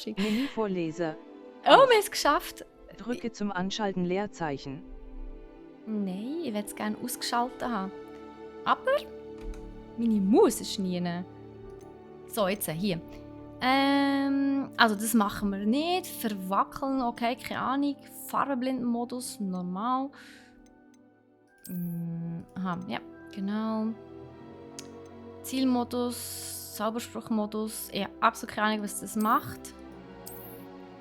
abschicken. Menüvorleser. Oh, wir haben es geschafft. Drücke zum Anschalten Leerzeichen. Nein, ich würde es gerne ausgeschaltet haben. Aber meine Maus ist nie. So, jetzt hier. Also das machen wir nicht. Verwackeln, okay, keine Ahnung. Farbenblindenmodus, normal. Aha, ja, genau. Zielmodus, Zauberspruchmodus. Ich habe absolut keine Ahnung, was das macht.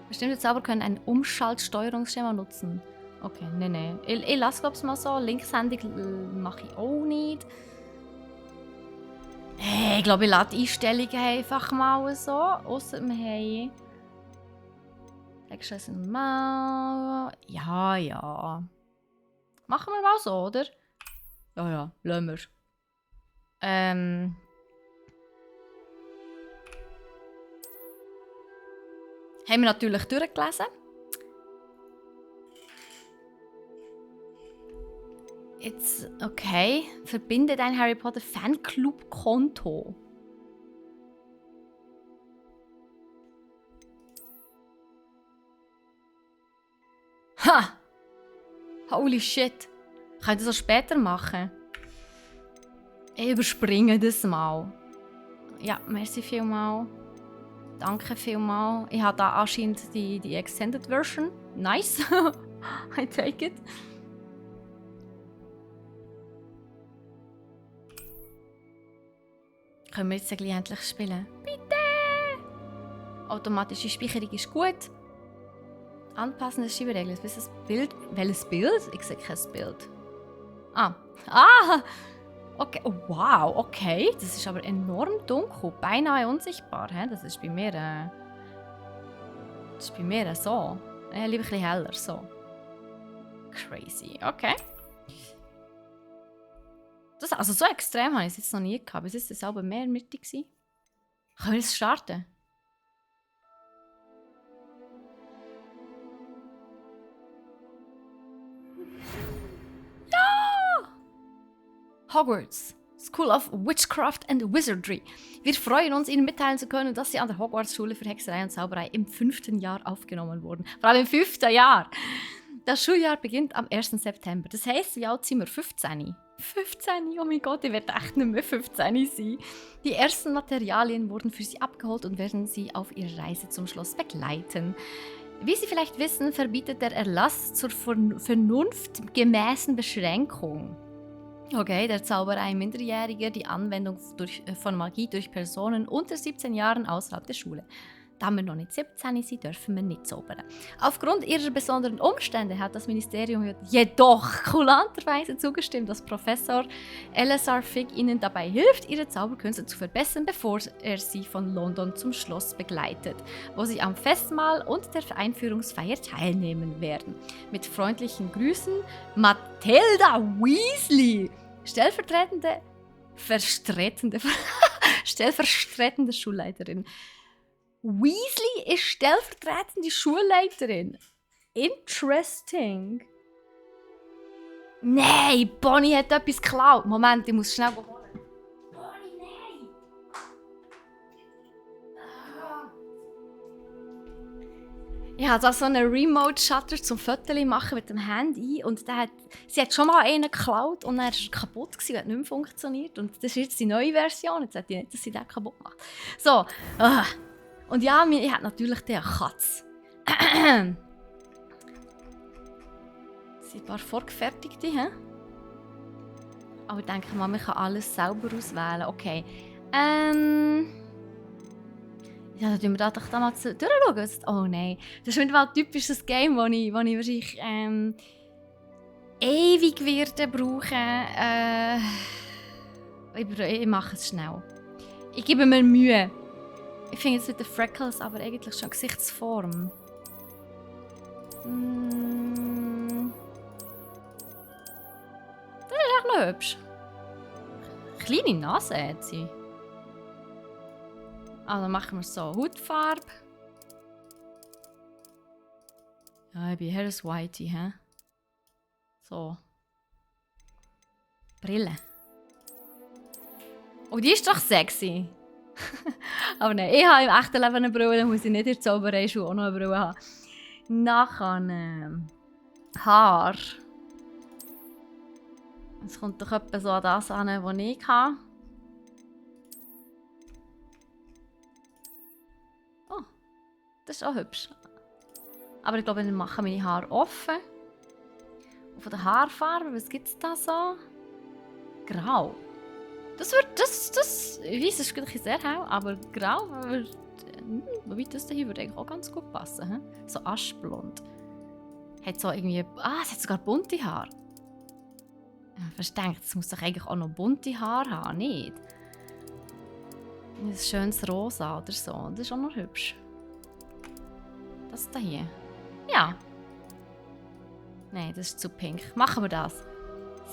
Bestimmte Zauber können ein Umschaltsteuerungsschema nutzen. Okay, nein. Ich lasse es mal so. Linkshändig mache ich auch nicht. Ich glaube, ich lasse die Einstellungen einfach mal so. Ausser wir haben... Wegschließen normal. Ja. Machen wir mal so, oder? Ja, lassen wir. Haben wir natürlich durchgelesen. Jetzt, okay. Verbinde dein Harry Potter Fanclub-Konto. Ha! Holy shit. Kann ich das auch später machen? Ich überspringe das mal. Ja, merci vielmal. Danke vielmal. Ich habe da anscheinend die Extended Version. Nice. I take it. Können wir jetzt gleich endlich spielen? Bitte! Automatische Speicherung ist gut. Anpassen der Schieberegler. Welches Bild? Welches Bild? Ich sehe kein Bild. Ah! Okay. Oh, wow, okay. Das ist aber enorm dunkel. Beinahe unsichtbar. He? Das ist bei mir... Das ist bei mir so. Lieber ein bisschen heller. So. Crazy. Okay. Das, also so extrem habe ich es jetzt noch nie gehabt. Bis jetzt war es aber mehr mittig. Können wir es starten? Ja! Hogwarts. School of Witchcraft and Wizardry. Wir freuen uns, Ihnen mitteilen zu können, dass Sie an der Hogwarts-Schule für Hexerei und Zauberei im 5. Jahr aufgenommen wurden. Vor allem im 5. Jahr. Das Schuljahr beginnt am 1. September. Das heisst, wie alt sind wir? 15. 15? Oh mein Gott, ich werde echt nicht mehr 15 sein. Die ersten Materialien wurden für Sie abgeholt und werden Sie auf Ihrer Reise zum Schloss begleiten. Wie Sie vielleicht wissen, verbietet der Erlass zur vernunftgemäßen Beschränkung. Okay, der Zauberei Minderjähriger die Anwendung von Magie durch Personen unter 17 Jahren außerhalb der Schule. Da wir noch nicht 17 sind, dürfen wir nicht zaubern. Aufgrund ihrer besonderen Umstände hat das Ministerium jedoch kulanterweise zugestimmt, dass Professor Eleazar Fig ihnen dabei hilft, ihre Zauberkünste zu verbessern, bevor er sie von London zum Schloss begleitet, wo sie am Festmahl und der Einführungsfeier teilnehmen werden. Mit freundlichen Grüßen, Matilda Weasley, stellvertretende Schulleiterin. Weasley ist stellvertretende Schulleiterin. Interesting. Nein, Bonnie hat etwas geklaut. Moment, ich muss schnell holen. Bonnie, nein! Ich habe so einen Remote-Shutter zum Fotos machen mit dem Handy und sie hat schon mal einen geklaut und dann war er kaputt und hat nicht mehr funktioniert. Und das ist jetzt die neue Version. Jetzt hätte ich nicht, dass sie den kaputt macht. So. Und ja, ich habe natürlich eine Katze. Das sind ein paar vorgefertigte, he? Aber ich denke mal, man kann alles selber auswählen. Okay. Ja, dann schauen wir da doch mal durchschauen. Oh nein. Das ist wieder mal ein typisches Game, das ich wahrscheinlich ewig werde brauchen. Ich mache es schnell. Ich gebe mir Mühe. Ich finde jetzt mit den Freckles aber eigentlich schon Gesichtsform. Das ist echt noch hübsch. Kleine Nase hat sie. Also machen wir so Hautfarbe. Ja, ich bin eher ein Whitey, hä? So. Brille. Oh, die ist doch sexy. Aber nein, ich habe im echten Leben eine Brille, dann muss ich nicht in der Zauberei-Schule auch noch eine Brille haben. Nachher Haar. Es kommt doch etwa so an das an, was ich habe. Oh, das ist auch hübsch. Aber ich glaube, ich mache meine Haare offen. Und von der Haarfarbe, was gibt es da so? Grau. Das weiss ist wirklich sehr hell, aber grau würde, wobei das hier würde eigentlich auch ganz gut passen. He? So aschblond. Hat so irgendwie, es hat sogar bunte Haare. Ich denke, es muss doch eigentlich auch noch bunte Haare haben, nicht? Ein schönes Rosa oder so, das ist auch noch hübsch. Das hier. Ja. Nein, das ist zu pink. Machen wir das.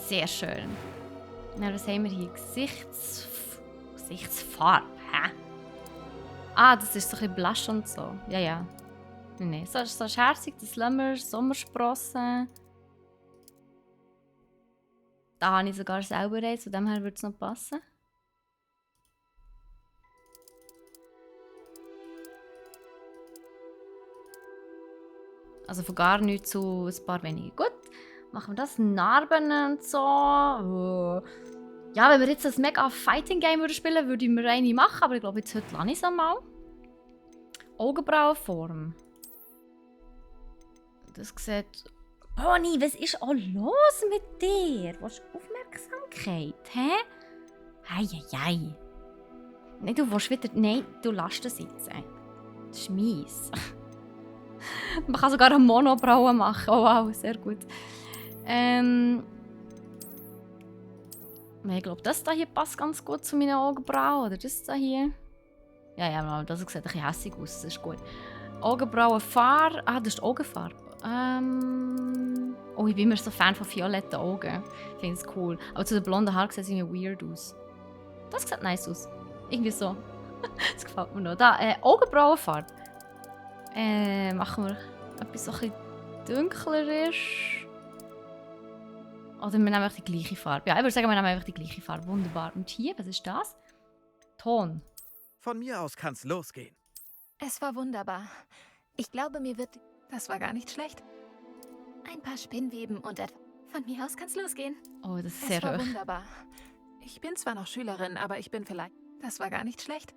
Sehr schön. Na, was haben wir hier? Gesichtsfarbe. Hä? Das ist so ein bisschen Blush und so. Ja, ja. Nein, so scherzig, das lassen wir. Sommersprossen. Da habe ich sogar selber eins, von dem her würde es noch passen. Also von gar nichts zu ein paar wenige. Gut. Machen wir das. Narben und so. Ja, wenn wir jetzt ein mega Fighting Game spielen, würde ich mir eine machen, aber ich glaube, jetzt heute lasse ich es einmal. Augenbrauenform. Das sieht... Pony, was ist auch los mit dir? Willst du Aufmerksamkeit? Hä? Hei. Nein, du willst wieder... Nein, du lässt das jetzt. Das ist mies. Man kann sogar eine Monobraue machen. Oh wow, sehr gut. Ich glaube, das hier passt ganz gut zu meinen Augenbrauen. Oder das hier. Ja, das sieht ein bisschen hässlich aus. Das ist gut. Augenbrauenfarbe. Das ist die Augenfarbe. Ich bin immer so Fan von violetten Augen. Ich finde es cool. Aber zu den blonden Haaren sieht es irgendwie weird aus. Das sieht nice aus. Irgendwie so. Das gefällt mir noch. Da, Augenbrauenfarbe. Machen wir etwas so ein bisschen dunkler ist. Oder wir nehmen einfach die gleiche Farbe. Ja, ich würde sagen, wir nehmen einfach die gleiche Farbe. Wunderbar. Und hier, was ist das? Ton. Von mir aus kann's losgehen. Es war wunderbar. Ich glaube, mir wird... Das war gar nicht schlecht. Ein paar Spinnweben und etwas... Von mir aus kann's losgehen. Oh, das ist sehr Es war hoch. wunderbar. Ich bin zwar noch Schülerin, aber ich bin vielleicht... Das war gar nicht schlecht.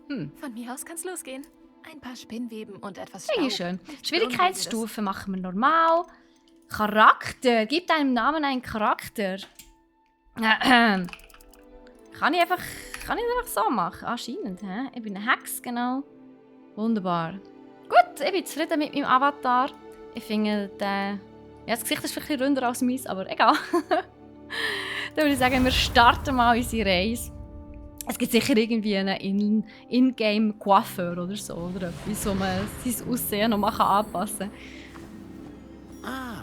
Von mir aus kann's losgehen. Ein paar Spinnweben und etwas Staub. Sehr schön. Nichts Schwierigkeitsstufe machen wir normal. Charakter. Gib deinem Namen einen Charakter. Kann ich einfach so machen? Anscheinend. Hä? Ich bin eine Hex, genau. Wunderbar. Gut, ich bin zufrieden mit meinem Avatar. Ich finde, das Gesicht ist vielleicht ein bisschen runder als meins, aber egal. Dann würde ich sagen, wir starten mal unsere Reise. Es gibt sicher irgendwie einen In-Game-Coiffeur oder so, oder etwas, wo man sein Aussehen noch mal anpassen kann.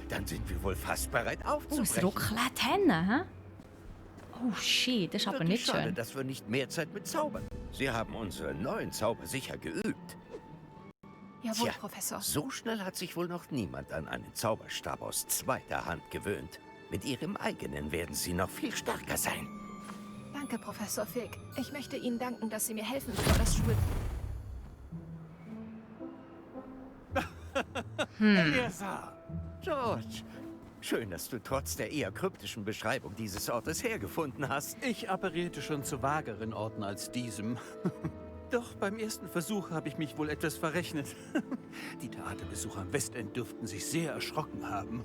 Dann sind wir wohl fast bereit Oh, aufzubrechen. ein Raclette Henne, hä? Oh shit, das ist aber Wirklich nicht schade, schön. dass wir nicht mehr Zeit mit Zaubern. Sie haben unseren neuen Zauber sicher geübt. Jawohl, Tja, Professor. so schnell hat sich wohl noch niemand an einen Zauberstab aus zweiter Hand gewöhnt. Mit ihrem eigenen werden sie noch viel stärker sein. Danke, Professor Fig. Ich möchte Ihnen danken, dass Sie mir helfen, bevor das Schul... Eleazar! George! Schön, dass du trotz der eher kryptischen Beschreibung dieses Ortes hergefunden hast. Ich apparierte schon zu vageren Orten als diesem. Doch beim ersten Versuch habe ich mich wohl etwas verrechnet. Die Theaterbesucher am Westend dürften sich sehr erschrocken haben.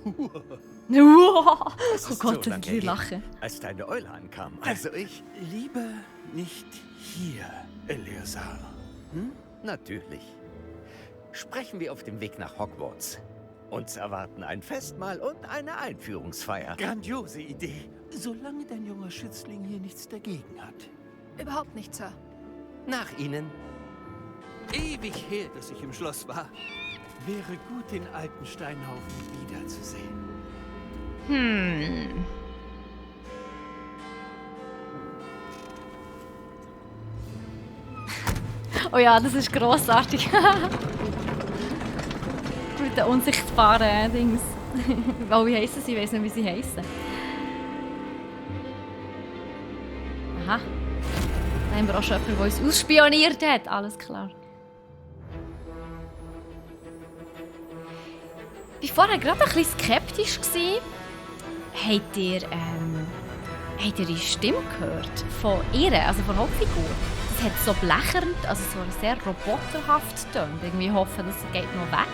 Oh Es ist Gott, so das lange ist her, Lachen. als deine Eule ankam. Also ich... Lieber nicht hier, Eleazar. Natürlich. Sprechen wir auf dem Weg nach Hogwarts. Uns erwarten ein Festmahl und eine Einführungsfeier. Grandiose Idee. Solange dein junger Schützling hier nichts dagegen hat. Überhaupt nicht, Sir. Nach Ihnen. Ewig her, dass ich im Schloss war. Wäre gut, den alten Steinhaufen wiederzusehen. Oh ja, das ist grossartig. Mit den unsichtbaren Dings. Oh, wie heissen sie? Ich weiss nicht, wie sie heissen. Aha. Da haben wir auch schon jemanden, der uns ausspioniert hat. Alles klar. Ich war vorher gerade ein bisschen skeptisch. Habt ihr die Stimme gehört? Von ihr, also von der Hauptfigur? Das hat so blechernd, also so sehr roboterhaft getönt. Irgendwie hoffe, das geht noch weg.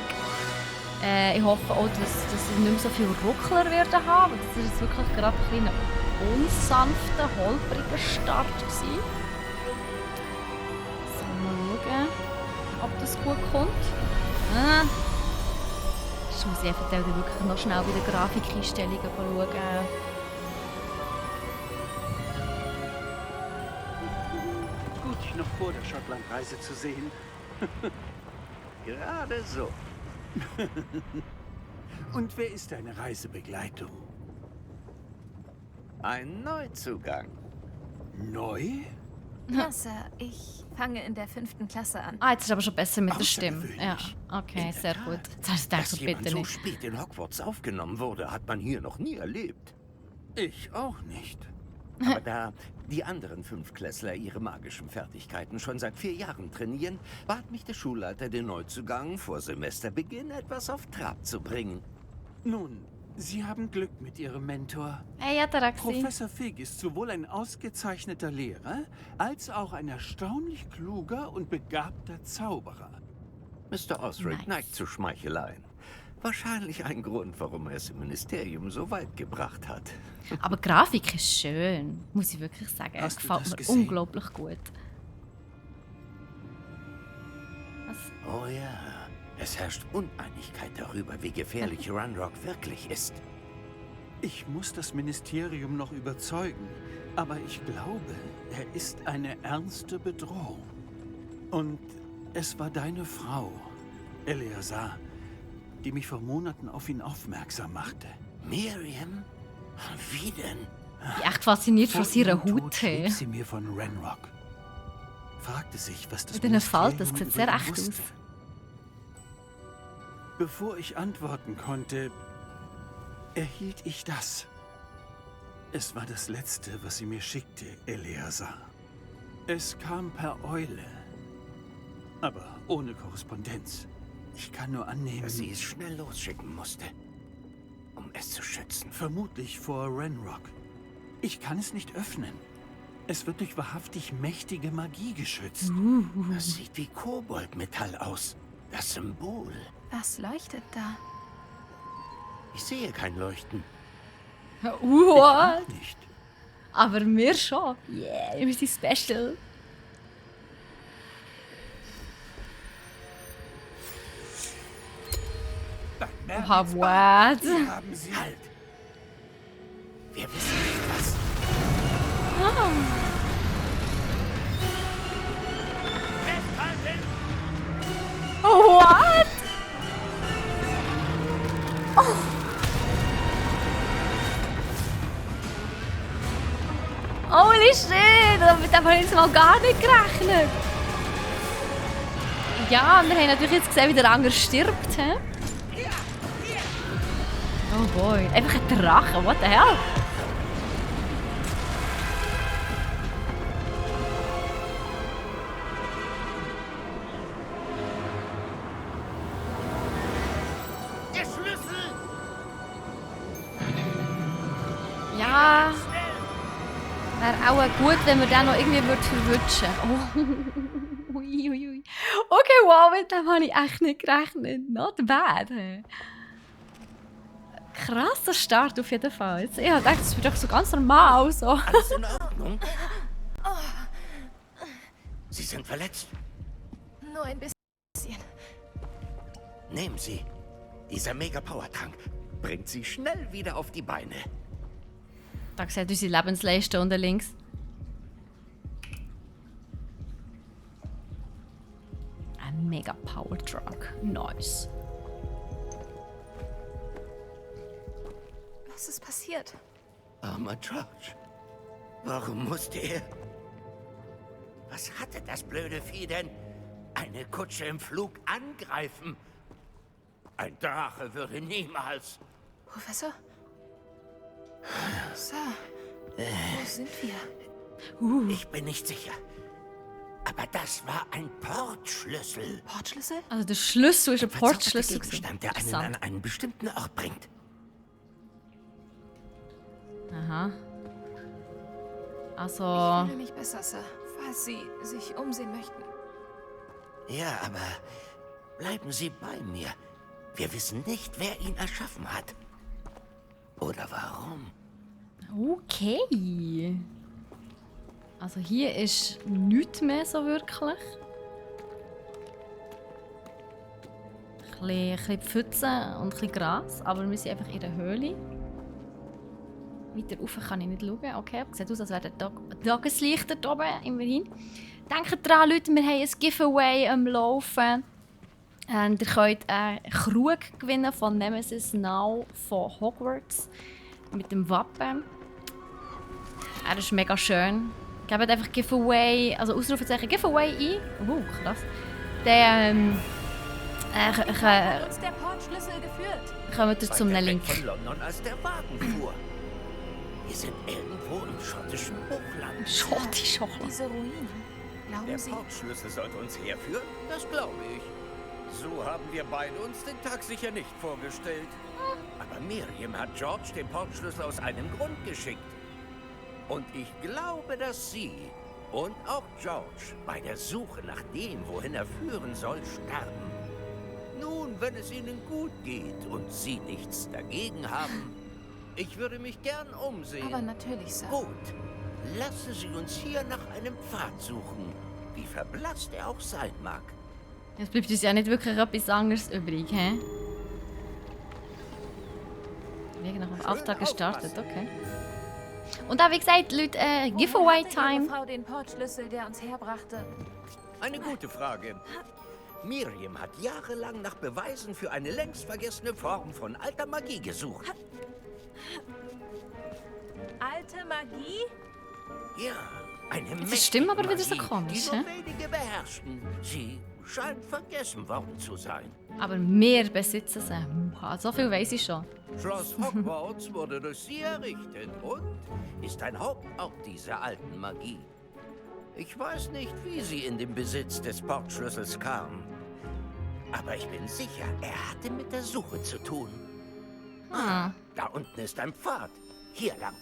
Ich hoffe auch, dass ich nicht mehr so viel Ruckler werden haben. Das war jetzt wirklich gerade ein unsanfter, holpriger Start gewesen. So, mal schauen, ob das gut kommt. Ich muss eventuell wirklich noch schnell bei den Grafikeinstellungen schauen. Gut, dich noch vor der Schottlandreise zu sehen. Gerade so. Und wer ist deine Reisebegleitung? Ein Neuzugang. Neu? Ja, Sir, ich fange in der 5. Klasse an. Jetzt ist aber schon besser mit der Stimme. Ja, Außergewöhnlich. okay, In der sehr Tat. gut. Das dachte Dass ich jemand bitte so nicht. spät in Hogwarts aufgenommen wurde, hat man hier noch nie erlebt. Ich auch nicht. Aber da die anderen 5-Klässler ihre magischen Fertigkeiten schon seit 4 Jahren trainieren, bat mich der Schulleiter, den Neuzugang vor Semesterbeginn etwas auf Trab zu bringen. Nun, Sie haben Glück mit Ihrem Mentor. Hey, ja, da Professor Fig ist sowohl ein ausgezeichneter Lehrer, als auch ein erstaunlich kluger und begabter Zauberer. Mr. Osric Nice. neigt zu Schmeicheleien. Wahrscheinlich ein Grund, warum er es im Ministerium so weit gebracht hat. Aber die Grafik ist schön, muss ich wirklich sagen. Hast du Gefällt das mir gesehen? unglaublich gut. Was? Oh ja, es herrscht Uneinigkeit darüber, wie gefährlich Runrock wirklich ist. Ich muss das Ministerium noch überzeugen, aber ich glaube, er ist eine ernste Bedrohung. Und es war deine Frau, Eleazar, die mich vor Monaten auf ihn aufmerksam machte. Miriam? Wie denn? Ich bin echt fasziniert von Vor ihrer ihrem Tod Haut. schrieb sie mir von Renrock. Fragte sich, was das Mit den Falten, das Ministerium sieht sehr über ihn echt aus. wusste. Bevor ich antworten konnte, erhielt ich das. Es war das Letzte, was sie mir schickte, Eleazar. Es kam per Eule, aber ohne Korrespondenz. Ich kann nur annehmen, Dass sie es schnell losschicken musste, um es zu schützen. vermutlich vor Renrock. Ich kann es nicht öffnen. Es wird durch wahrhaftig mächtige Magie geschützt. Das sieht wie Koboldmetall aus. Das Symbol. Was leuchtet da? Ich sehe kein Leuchten. What? Auch nicht. Aber wir schon. Yeah, wir sind special. Oha, what? Hier haben sie. Halt! Wir wissen nicht, was. What? Oh. Holy shit! Damit habe ich jetzt mal gar nicht gerechnet. Ja, und wir haben natürlich jetzt gesehen, wie der andere stirbt. He? Oh boy, einfach ein Drache, what the hell? Der Schlüssel! Ja. Wäre auch gut, wenn wir den noch irgendwie verwutschen würden. Oh. Ui, ui, ui. Okay, wow, mit dem habe ich echt nicht gerechnet. Not bad. Krasser Start auf jeden Fall. Jetzt, ich dachte, das wird doch so ganz normal. So. Alles in Ordnung? Sie sind verletzt. Nur ein bisschen. Nehmen Sie. Dieser Mega-Power-Trank bringt Sie schnell wieder auf die Beine. Da sieht unsere Lebensleiste unten links. Ein mega Power Truck. Nice. Was ist passiert? Armer George. Warum musste er? Was hatte das blöde Vieh denn? Eine Kutsche im Flug angreifen? Ein Drache würde niemals... Professor? Sir, wo sind wir? Ich bin nicht sicher. Aber das war ein Portschlüssel. Portschlüssel? Also der Schlüssel ist ein Verzauberte Portschlüssel. Gegenstand, der einen an einen bestimmten Ort bringt. Aha. Also... Ich fühle mich besser, Sir, falls Sie sich umsehen möchten. Ja, aber bleiben Sie bei mir. Wir wissen nicht, wer ihn erschaffen hat. Oder warum. Okay. Also hier ist nichts mehr so wirklich. Ein bisschen Pfütze und ein bisschen Gras, aber wir sind einfach in der Höhle. Weiter rauf kann ich nicht schauen. Okay, sieht aus, als wäre der Tageslicht da oben, immerhin. Denkt dran, Leute, wir haben ein Giveaway am Laufen. Und ihr könnt einen Krug gewinnen von Nemesis Now von Hogwarts. Mit dem Wappen. Er ist mega schön. Gebt einfach Giveaway, also Ausrufezeichen Giveaway ein. Krass. Dann Hat uns der Portschlüssel geführt. kommt ihr zum Weiter weg Link. von London, als der Wagen fuhr. Wir sind irgendwo im schottischen Hochland. Schottisch Hochland. Diese Ruinen. Glauben Der Sie, Portschlüssel sollte uns herführen? Das glaube ich. So haben wir beide uns den Tag sicher nicht vorgestellt. Aber Miriam hat George den Portschlüssel aus einem Grund geschickt. Und ich glaube, dass sie und auch George bei der Suche nach dem, wohin er führen soll, sterben. Nun, wenn es ihnen gut geht und sie nichts dagegen haben, ich würde mich gern umsehen. aber natürlich, Sir. Gut, lassen Sie uns hier nach einem Pfad suchen, wie verblasst er auch sein mag. Jetzt bleibt uns ja nicht wirklich etwas anderes übrig, hä? Wir haben nach dem Auftrag gestartet, okay. Und auch wie gesagt, Leute, Woher hatte Giveaway-Time. Ihre Frau den Portschlüssel, der uns herbrachte. Eine gute Frage. Miriam hat jahrelang nach Beweisen für eine längst vergessene Form von alter Magie gesucht. Alte Magie? Ja, eine Das stimmt aber mächtige wieder so Magie, komisch, die nur hä? wenige beherrschten. Sie scheint vergessen worden zu sein. Aber wir besitzen sie. So viel weiss ich schon. Schloss Hogwarts wurde durch sie errichtet und ist ein Hauptort dieser alten Magie. Ich weiß nicht, wie sie in den Besitz des Portschlüssels kam. Aber ich bin sicher, er hatte mit der Suche zu tun. Da unten ist ein Pfad. Hier lang.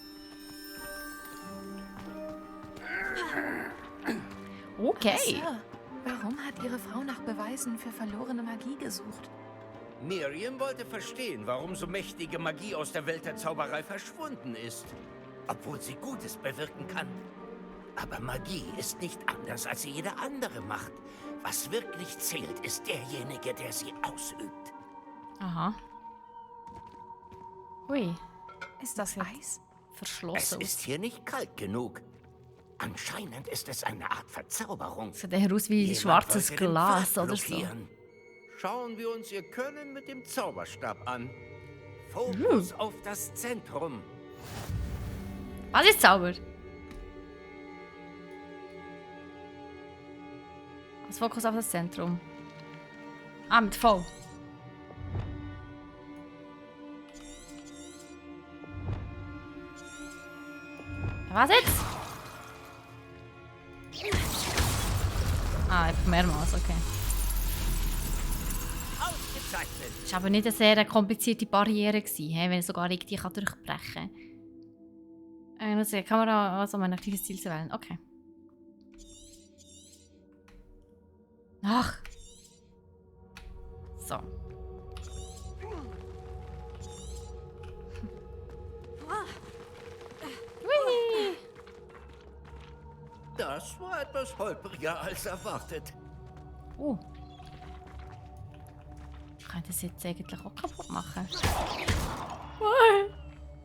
Okay. Sir, warum hat Ihre Frau nach Beweisen für verlorene Magie gesucht? Miriam wollte verstehen, warum so mächtige Magie aus der Welt der Zauberei verschwunden ist. Obwohl sie Gutes bewirken kann. Aber Magie ist nicht anders als jede andere Macht. Was wirklich zählt, ist derjenige, der sie ausübt. Aha. Ui, Ist das Eis? Es verschlossen. ist hier nicht kalt genug. Anscheinend ist es eine Art Verzauberung. Sieht eher aus wie Jemand schwarzes sollte den Glas Pfad oder so. blockieren. Schauen wir uns ihr Können mit dem Zauberstab an. Fokus auf das Zentrum. Was ist Zauber? Das Fokus auf das Zentrum. Ah, mit V. Was jetzt? Ah, einfach mehrmals, okay. Ausgezeichnet. Das war aber nicht eine sehr komplizierte Barriere, wenn ich sogar irgendwie durchbrechen kann. Nutze die Kamera, also um ein aktives Ziel zu wählen. Okay. Ach. So. Hui. Das war etwas holpriger als erwartet. Oh. Ich könnte es jetzt eigentlich auch kaputt machen.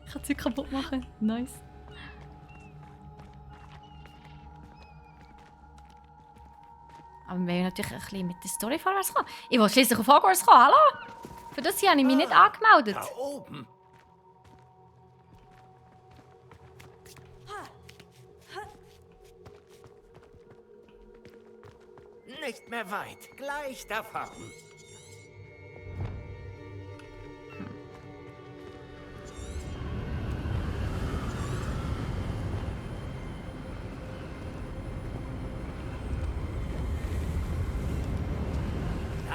Ich kann sie kaputt machen. Nice. Aber wir wollen natürlich ein bisschen mit der Story vorwärts kommen. Ich will schließlich auf Hogwarts kommen, hallo? Für das hier habe ich mich nicht angemeldet. Da oben. Nicht mehr weit. Gleich davon.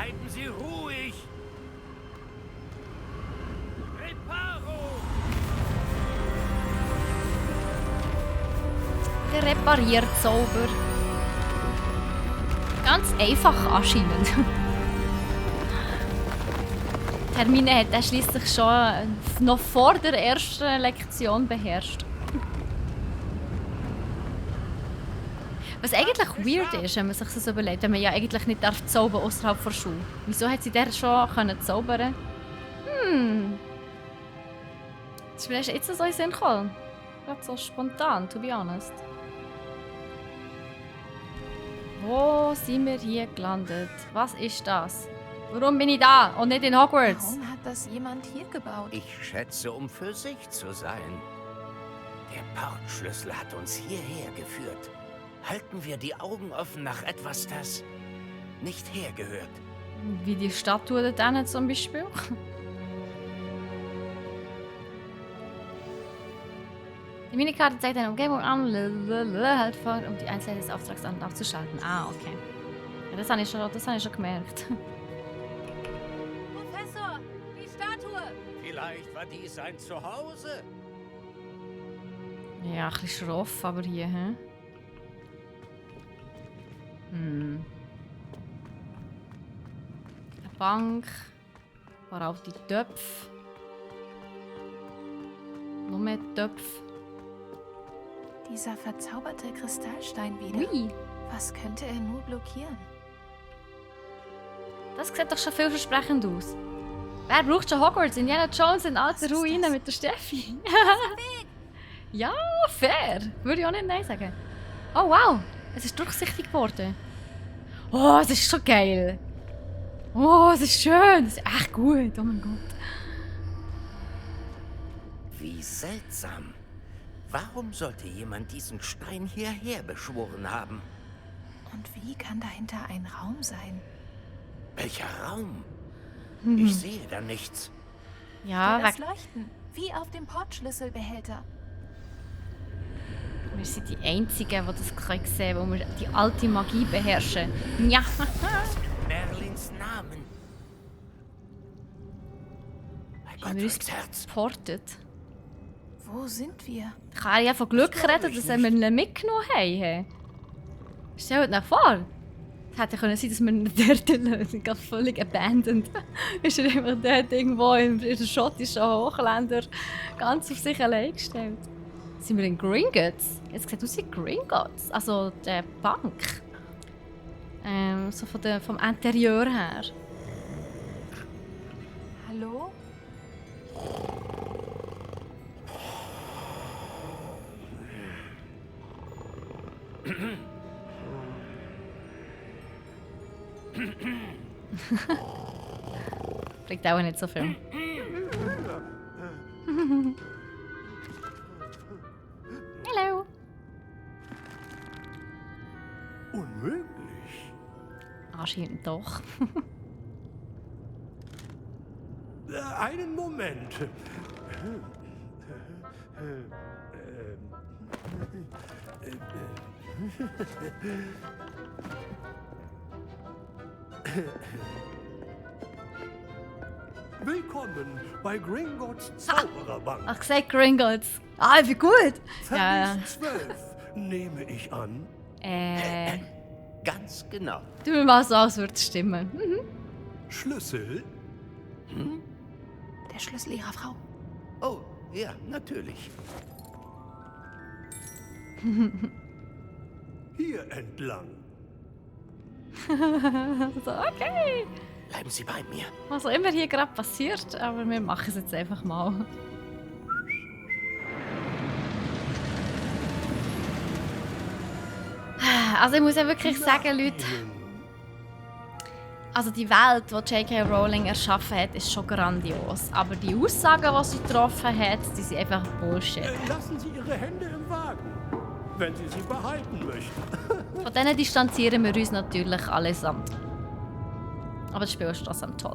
Bleiben Sie ruhig! Reparo! Der repariert Zauber. Ganz einfach anscheinend. Hermine hat er schliesslich schon noch vor der ersten Lektion beherrscht. Was eigentlich weird ist, wenn man sich das überlegt, wenn man ja eigentlich nicht zaubern darf außerhalb der Schule. Wieso hat sie der schon zaubern? Das ist vielleicht jetzt so in den Sinn gekommen. Gerade so spontan, to be honest. Wo sind wir hier gelandet? Was ist das? Warum bin ich da und nicht in Hogwarts? Warum hat das jemand hier gebaut? Ich schätze, um für sich zu sein. Der Portschlüssel hat uns hierher geführt. Halten wir die Augen offen nach etwas, das nicht hergehört. Wie die Statue dort zum Beispiel. Die Minikarte zeigt eine Umgebung an, halt vor, um die Einzelheiten des Auftrags an- und abzuschalten. Ah, okay. Ja, das habe ich schon gemerkt. Professor, die Statue! Vielleicht war dies ein Zuhause. Ja, ein bisschen schroff, aber hier, hä? Eine Bank. Ein paar alte Töpfe. Noch mehr Töpfe. Dieser verzauberte Kristallstein wieder. Ui, Was könnte er nur blockieren? das sieht doch schon vielversprechend aus. Wer braucht schon Hogwarts? Indiana Jones in alten Was ist Ruinen das? mit der Steffi. Ja, fair. Würde ich auch nicht nein sagen. Oh wow, es ist durchsichtig geworden. Oh, es ist schon geil. Oh, es ist schön. Es ist echt gut. Oh mein Gott. Wie seltsam. Warum sollte jemand diesen Stein hierher beschworen haben? Und wie kann dahinter ein Raum sein? Welcher Raum? Ich sehe da nichts. Ja, Das weg. Leuchten, wie auf dem Portschlüsselbehälter. Wir sind die Einzigen, die das sehen können, wo wir die alte Magie beherrschen. Ja. Merlins Namen. Bei Haben wir uns Godric's Herz. geportet. Wo sind wir? Ich kann ja von Glück Das glaube reden, ich dass wir ihn mitgenommen haben. Stellt euch vor. Es hätte können sein, dass wir ihn dort lassen. Ganz völlig abandoned. Ist er einfach dort irgendwo in den schottischen Hochländern ganz auf sich allein gestellt. Sind wir in Gringotts? Jetzt sieht es aus wie Gringotts. Also der Bank. So vom Interieur her. Hallo? Bringt auch nicht so viel. Hallo. Unmöglich. Anscheinend doch. Einen Moment. Willkommen bei Gringotts Zaubererbank. Ach, gesagt Gringotts. Ah, wie gut. Ja. Verlies 12, nehme ich an. Ganz genau. Tu mir mal so, als würde es stimmen. Schlüssel? Der Schlüssel ihrer Frau. Oh, ja, natürlich. Hier entlang. So, okay. Bleiben Sie bei mir. Was auch immer hier gerade passiert, aber wir machen es jetzt einfach mal. Also ich muss ja wirklich sagen, Leute, also die Welt, die J.K. Rowling erschaffen hat, ist schon grandios. Aber die Aussagen, die sie getroffen hat, die sind einfach Bullshit. Lassen Sie Ihre Hände im Wagen, wenn Sie sie behalten möchten. Von denen distanzieren wir uns natürlich allesamt. Aber das Spiel ist trotzdem toll.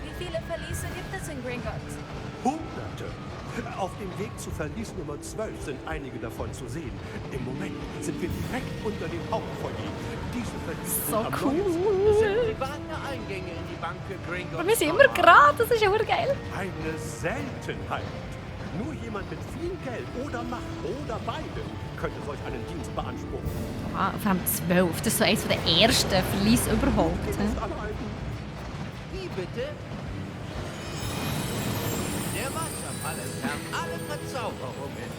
Wie viele Verliese gibt es in Gringotts? Hunderte. Auf dem Weg zu Verlies Nummer 12 sind einige davon zu sehen. Im Moment sind wir direkt unter dem Hauptfoyer. Diese Verlies So sind am cool. neuesten. Das sind private Eingänge in die Banke Gringotts. Und wir sind immer gerade, das ist ja geil. Eine Seltenheit. Nur jemand mit viel Geld oder Macht oder beide könnte solch einen Dienst beanspruchen. Ah, vor allem 12, das ist so eines der ersten Verlies überhaupt. Ist He? anhalten. Wie bitte? Der Wasserfall entfernt alle Verzauberungen.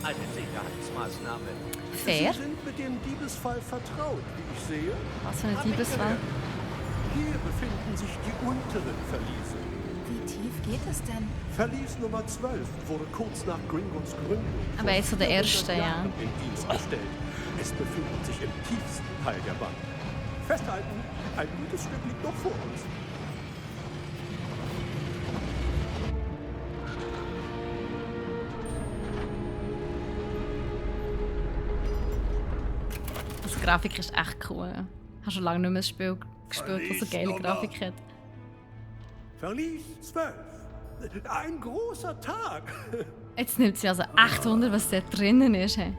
Eine Sicherheitsmaßnahme. Fair. Sie sind mit dem Diebesfall vertraut, wie ich sehe. Was für ein Hab ich Diebesfall. gehört. Hier befinden sich die unteren Verliese. Wie tief geht es denn? Verlies Nummer 12 wurde kurz nach Gringotts Gründung Aber er ist so der 400 Erste, ja. Jahren in Dienst gestellt. Es befindet sich im tiefsten Teil der Bank. Festhalten, ein gutes Stück liegt noch vor uns. Die Grafik ist echt cool. Ich habe schon lange nicht mehr ein Spiel gespielt, das so geile Grafik hat. Verlies 12. Ein großer Tag. Jetzt nimmt sie also echt Wunder, was da drinnen ist. Hey.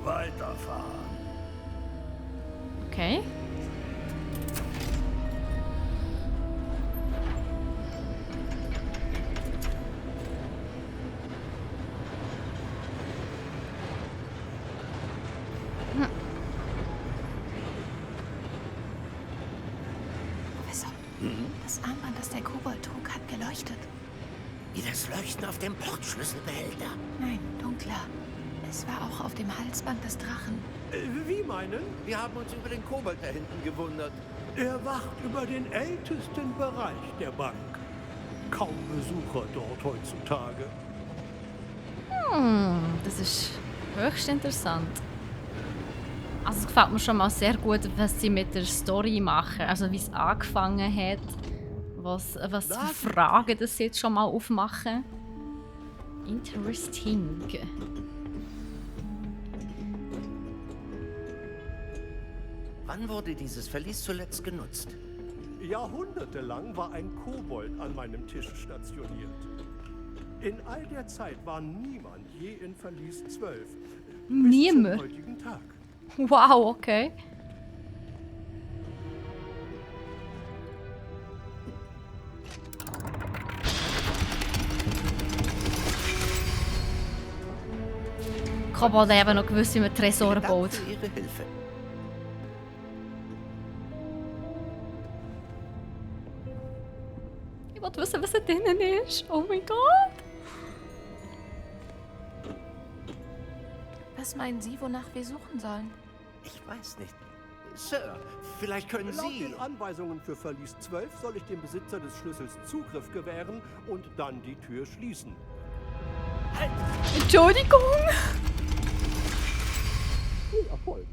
Weiterfahren. Okay. Professor, das Armband, das der Kobold trug, hat geleuchtet. Wie das Leuchten auf dem Portschlüsselbehälter. Nein, dunkler. Es war auch auf dem Halsband des Drachen. Wie meinen? Wir haben uns über den Kobold da hinten gewundert. Er wacht über den ältesten Bereich der Bank. Kaum Besucher dort heutzutage. Das ist höchst interessant. Also es gefällt mir schon mal sehr gut, was sie mit der Story machen. Also wie es angefangen hat. Was für Fragen das sie jetzt schon mal aufmachen. Interesting. Wann wurde dieses Verlies zuletzt genutzt? Jahrhundertelang war ein Kobold an meinem Tisch stationiert. In all der Zeit war niemand je in Verlies 12. Niemand? Bis zum heutigen Tag. Wow, okay. Kobold haben noch gewusst, wie man Tresor Vielen Dank baut. für Ihre Hilfe. Ich wollte wissen, was da drinnen ist. Oh mein Gott. Was meinen Sie, wonach wir suchen sollen? Ich weiß nicht. Sir, vielleicht können Laut Sie... den Anweisungen für Verlies 12 soll ich dem Besitzer des Schlüssels Zugriff gewähren und dann die Tür schließen. Entschuldigung. Viel Erfolg.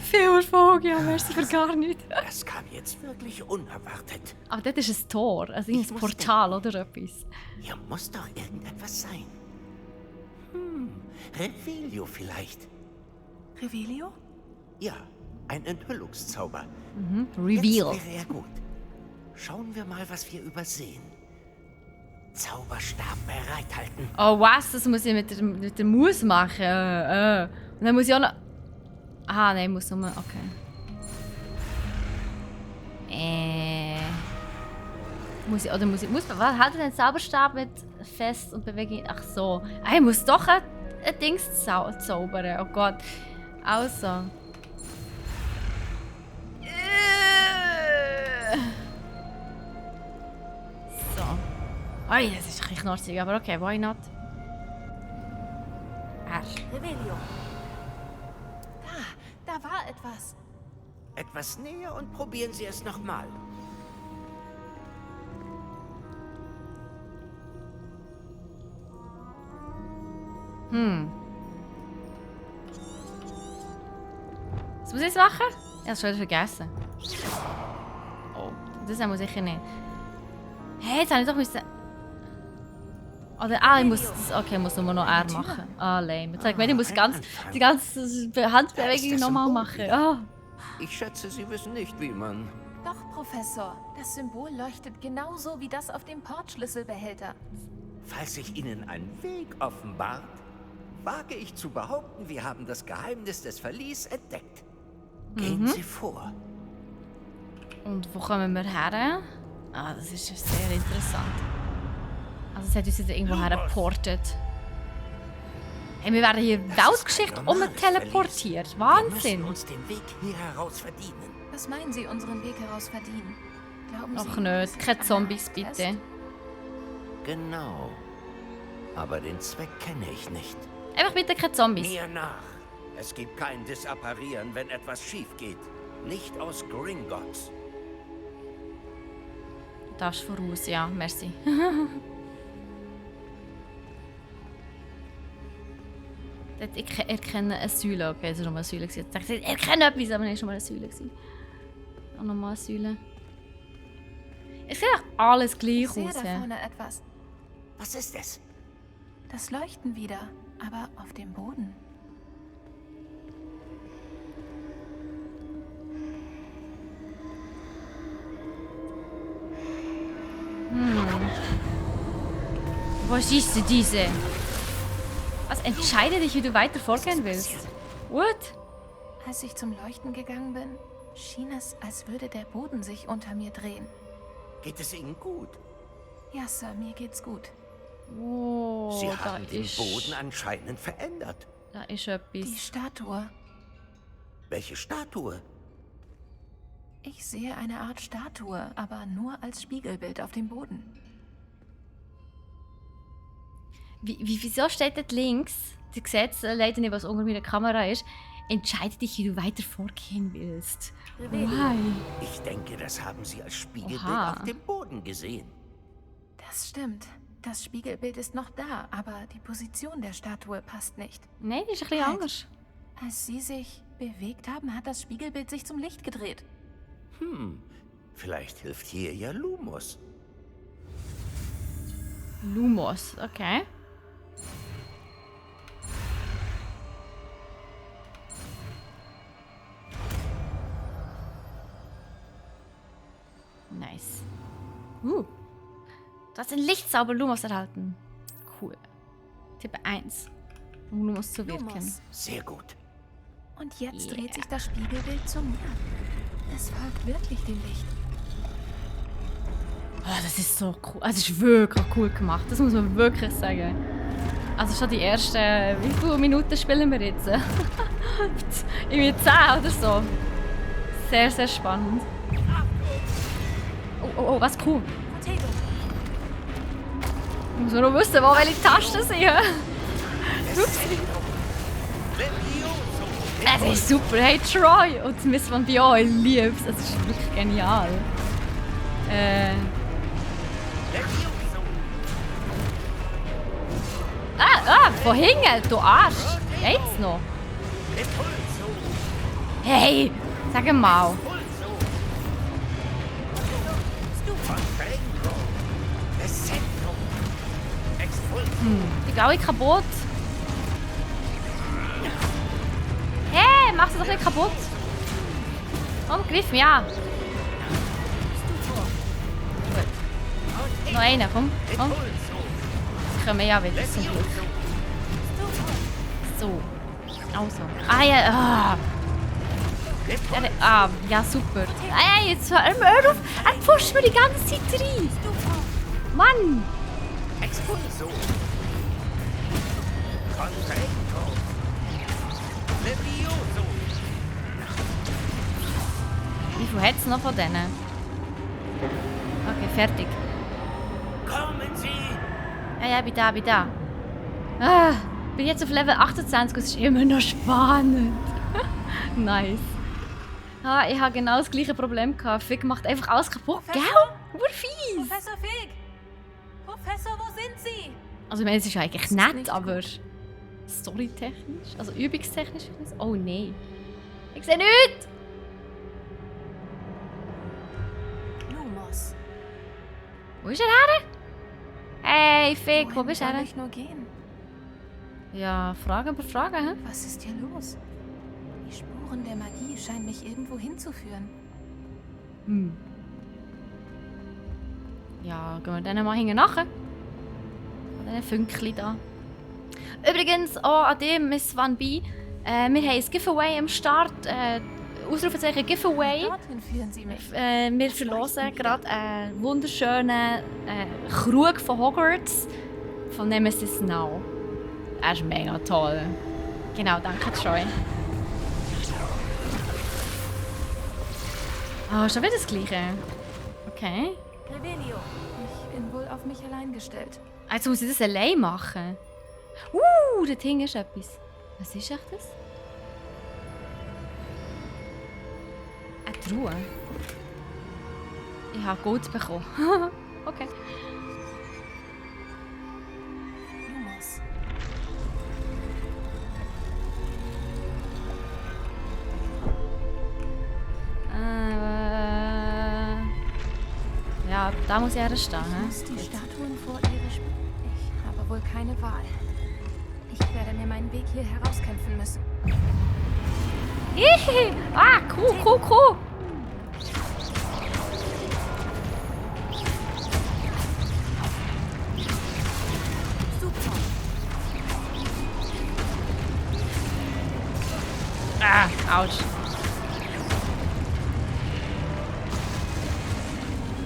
Viel Erfolg, ja, merci für gar nicht. Das kam jetzt wirklich unerwartet. Aber das ist ein Tor, also Ich ein muss Portal oder etwas. Hier muss doch irgendetwas sein. Revelio vielleicht. Revelio? Ja, ein Enthüllungszauber. Reveal. Jetzt wäre er gut. Schauen wir mal, was wir übersehen. Zauberstab bereithalten. Oh was, das muss ich mit der Maus machen. Und dann muss ich auch noch... Ah, nein, ich muss nur... Okay. Muss man... Was hat denn den Zauberstab mit fest und Bewegung? Ach so. Ah, ich muss doch ein Dings zaubern. Oh Gott. Also. So. Ai, das ist ein bisschen knorzig, aber okay, why not? Revelio. Da war etwas. Etwas näher und probieren Sie es nochmal. Was muss ich jetzt machen? Ich habe es schon wieder vergessen. Oh, das haben wir sicher nicht. Hey, jetzt habe ich doch müssen... Oder, ich muss... Okay, ich muss nur noch R machen. Ah, lame. Jetzt habe ich gemeint, ich muss die ganze Handbewegung nochmal machen. Ah. Ich schätze, Sie wissen nicht, wie man... Doch, Professor. Das Symbol leuchtet genauso wie das auf dem Portschlüsselbehälter. Falls sich Ihnen ein Weg offenbart, wage ich zu behaupten, wir haben das Geheimnis des Verlies entdeckt. Gehen Sie vor. Und wo kommen wir her? Ah, das ist sehr interessant. Also es hat uns jetzt irgendwo hergeportet. Hey, wir werden hier Weltgeschichte teleportiert. Wahnsinn! Wir müssen uns den Weg hier heraus verdienen. Was meinen Sie, unseren Weg heraus verdienen? Glauben Ach Sie, nicht, keine Zombies bitte. Genau. Aber den Zweck kenne ich nicht. Einfach bitte keine Zombies. Mir nach. Es gibt kein Disapparieren, wenn etwas schief geht. Nicht aus Gringotts. Das ist voraus, ja, merci. Ich erkenne eine Säule. Okay, es war nochmal eine Säule. Ich dachte, ich erkenne etwas, aber es war schon mal eine Säule. Auch nochmal eine Säule. Es sieht auch alles gleich Ich sehe aus. da Ja. vorne etwas. Was ist es? Das Leuchten wieder, aber auf dem Boden. Was ist denn diese? Was entscheide dich, wie du weiter vorgehen willst? What? Als ich zum Leuchten gegangen bin, schien es, als würde der Boden sich unter mir drehen. Geht es Ihnen gut? Ja, Sir, mir geht's gut. Oh, Sie da haben den ist, Boden anscheinend verändert. da ist Die etwas. Statue. Welche Statue? Ich sehe eine Art Statue, aber nur als Spiegelbild auf dem Boden. Wieso steht dort links? Du siehst leider nicht, was unter meiner Kamera ist. Entscheide dich, wie du weiter vorgehen willst. Why? Ich denke, das haben Sie als Spiegelbild Oha. auf dem Boden gesehen. Das stimmt. Das Spiegelbild ist noch da, aber die Position der Statue passt nicht. Nein, das ist ein bisschen anders. Als sie sich bewegt haben, hat das Spiegelbild sich zum Licht gedreht. Vielleicht hilft hier ja Lumos. Lumos, okay. Nice. Du hast den Lichtzauber Lumos erhalten. Cool. Tippe 1. Um Lumos zu wirken. Lumos. Sehr gut. Und jetzt Yeah. dreht sich das Spiegelbild zu mir. Es folgt wirklich dem Licht. Oh, das ist so cool. Also, es ist wirklich cool gemacht. Das muss man wirklich sagen. Also schon die ersten... Wie viele Minuten spielen wir jetzt? Irgendwie 10 oder so. Sehr, sehr spannend. Oh, was cool. Potato. Ich muss nur wissen, wo welche Tasten sind. Ups. Es ist super. Hey, Troy. Und Miss Van Bio, ich liebe es. Es ist wirklich genial. Von hinten, du Arsch. Geht's noch? Hey, sag mal. Die Gaui kaputt. Hey, mach sie doch nicht kaputt. Komm, griff mich an. Gut. Noch einer, komm. Ich komme ja wieder zum Glück. So. Also. Ah ja. Ja, super. Ah, jetzt hör auf. Er pusht mir die ganze Zeit rein. Mann. Expulso. Containto. Levioso. Wie viel hat es noch von denen? Okay, fertig. Kommen Sie! Ja, bin da. Bin jetzt auf Level 28 und es ist immer noch spannend. Nice. Ich habe genau das gleiche Problem gehabt. Fick macht einfach alles kaputt. Gell? Urfies. Professor Fig! Professor, wo sind Sie? Also ich meine, es ist eigentlich Das ist nett, nicht aber storytechnisch, also übungstechnisch. Oh nein. Ich sehe nichts! Lumos. Wo ist er her? Hey, Fick, wo Wohin bist du soll her? ich nur gehen? Ja, Frage über Frage, hä? Was ist hier los? Die Spuren der Magie scheinen mich irgendwo hinzuführen. Ja, gehen wir dann mal hinten nachher. Von diesen Fünkchen da. Übrigens, auch an dem, Miss Van B, wir haben ein Giveaway am Start. Ausrufezeichen Giveaway. Dorthin führen Sie mich. Wir verlosen gerade einen wunderschönen Krug von Hogwarts von Nemesis Now. Er ist mega toll. Genau, danke Troy. Ah, schon wieder das Gleiche. Okay. Revelio. Ich bin wohl auf mich allein gestellt. Jetzt muss ich das allein machen. Da Ding ist etwas. Was ist echt das? Eine Truhe. Ich habe Gold bekommen. Okay. Lumos. Ja, da muss ich erst stehen. Ich muss die Statuen vor ihre Ich habe wohl keine Wahl. Ich werde mir meinen Weg hier herauskämpfen müssen. Hihi! Ah, cool. Super. Ah, ouch.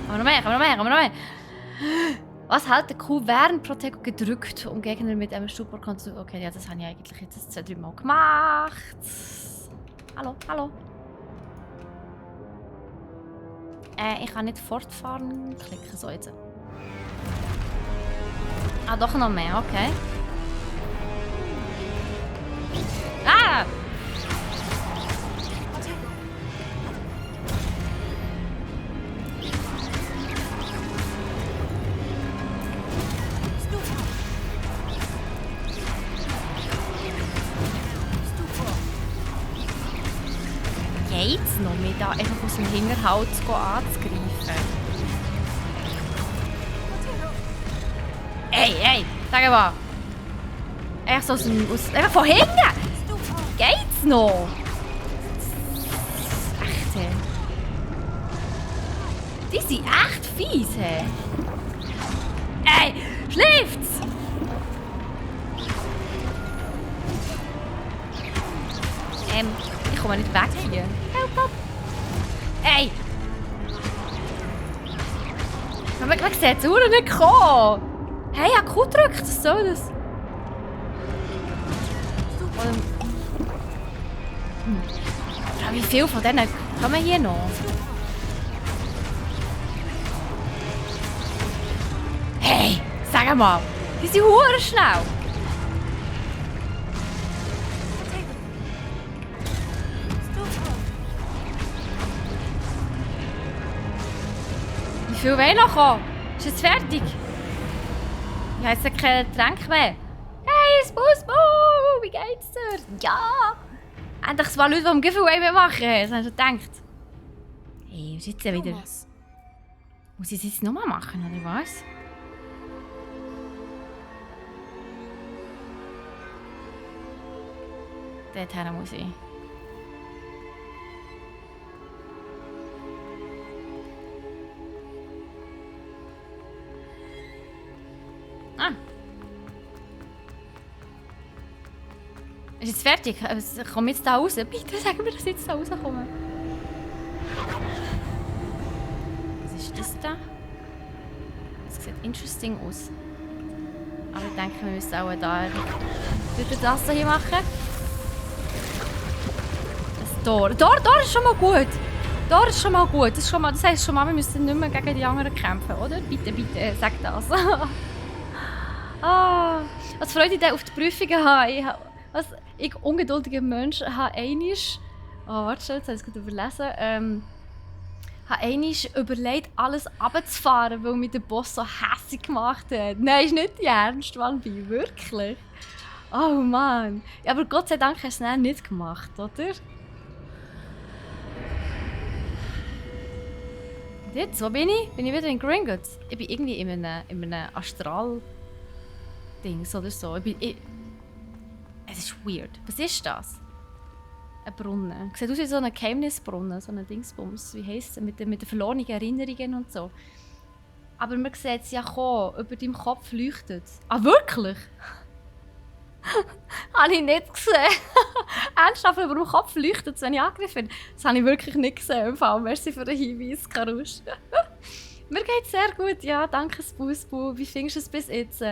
Kann man noch mehr. Was hält der Q während Protego gedrückt, um Gegner mit einem Stupor zu... Okay, ja, das habe ich eigentlich jetzt 2-3 Mal gemacht. Hallo. Ich kann nicht fortfahren. Klicken, so jetzt. Ah, doch noch mehr, okay. Ah! Geht's noch, mich da einfach aus dem Hinterhalt anzugreifen? Ey, sag mal! Echt so einfach von hinten! Geht's noch? Echt, hey. Die sind echt fies, hey. Ey, schläft's! Ich komme nicht weg hier. Help! Ey! Man sieht es auch nicht kommen! Hey, ich habe Q gedrückt, was soll das? Wie viel von denen kommen hier noch? Hey, sag mal! Die sind hure schnell! Wie viel wollen noch kommen? Ist jetzt fertig? Ich habe jetzt kein Getränk mehr. Hey, Spusmo! Wie geht's dir? Ja! Endlich zwei Leute, die am Giveaway mitmachen. Das hast du gedacht. Hey, was ist jetzt wieder? Lumos. Muss ich es jetzt nochmal machen, oder was? Dorthin muss ich. Ah. Ist jetzt fertig? Ich komme jetzt da raus. Bitte sag mir, dass ich jetzt da rauskomme. Was ist das da? Das sieht interesting aus. Aber ich denke, wir müssen auch da wieder das hier machen. Das Tor. Tor ist schon mal gut. Tor ist schon mal gut. Das heisst schon mal, wir müssen nicht mehr gegen die anderen kämpfen, oder? Bitte, sag das. Ah, was freut dich denn auf die Prüfungen haben? Ich ungeduldiger Mensch habe einmal... Oh, warte schon, jetzt habe ich es gerade überlesen. Habe einmal überlegt, alles runterzufahren, weil mich der Boss so hässlich gemacht hat. Nein, ist nicht ernst, Wanbi, wirklich. Oh Mann. Ja, aber Gott sei Dank hast du es dann nicht gemacht, oder? Und jetzt, wo bin ich? Bin ich wieder in Gringotts? Ich bin irgendwie in einem Astral-Dings oder so. Es ist weird. Was ist das? Ein Brunnen. Sieht aus wie so ein Geheimnisbrunnen, so ein Dingsbums. Wie heisst es? Mit den verlorenen Erinnerungen und so. Aber man sieht es ja kommen, über deinem Kopf leuchtet es. Ah, wirklich? Habe ich nicht gesehen. Ernsthaft, über dem Kopf leuchtet es, wenn ich angegriffen bin. Das habe ich wirklich nicht gesehen. Im Fall. Merci für den Hinweis, Karusch. Mir geht es sehr gut, ja. Danke, Spusbu. Wie findest du es bis jetzt?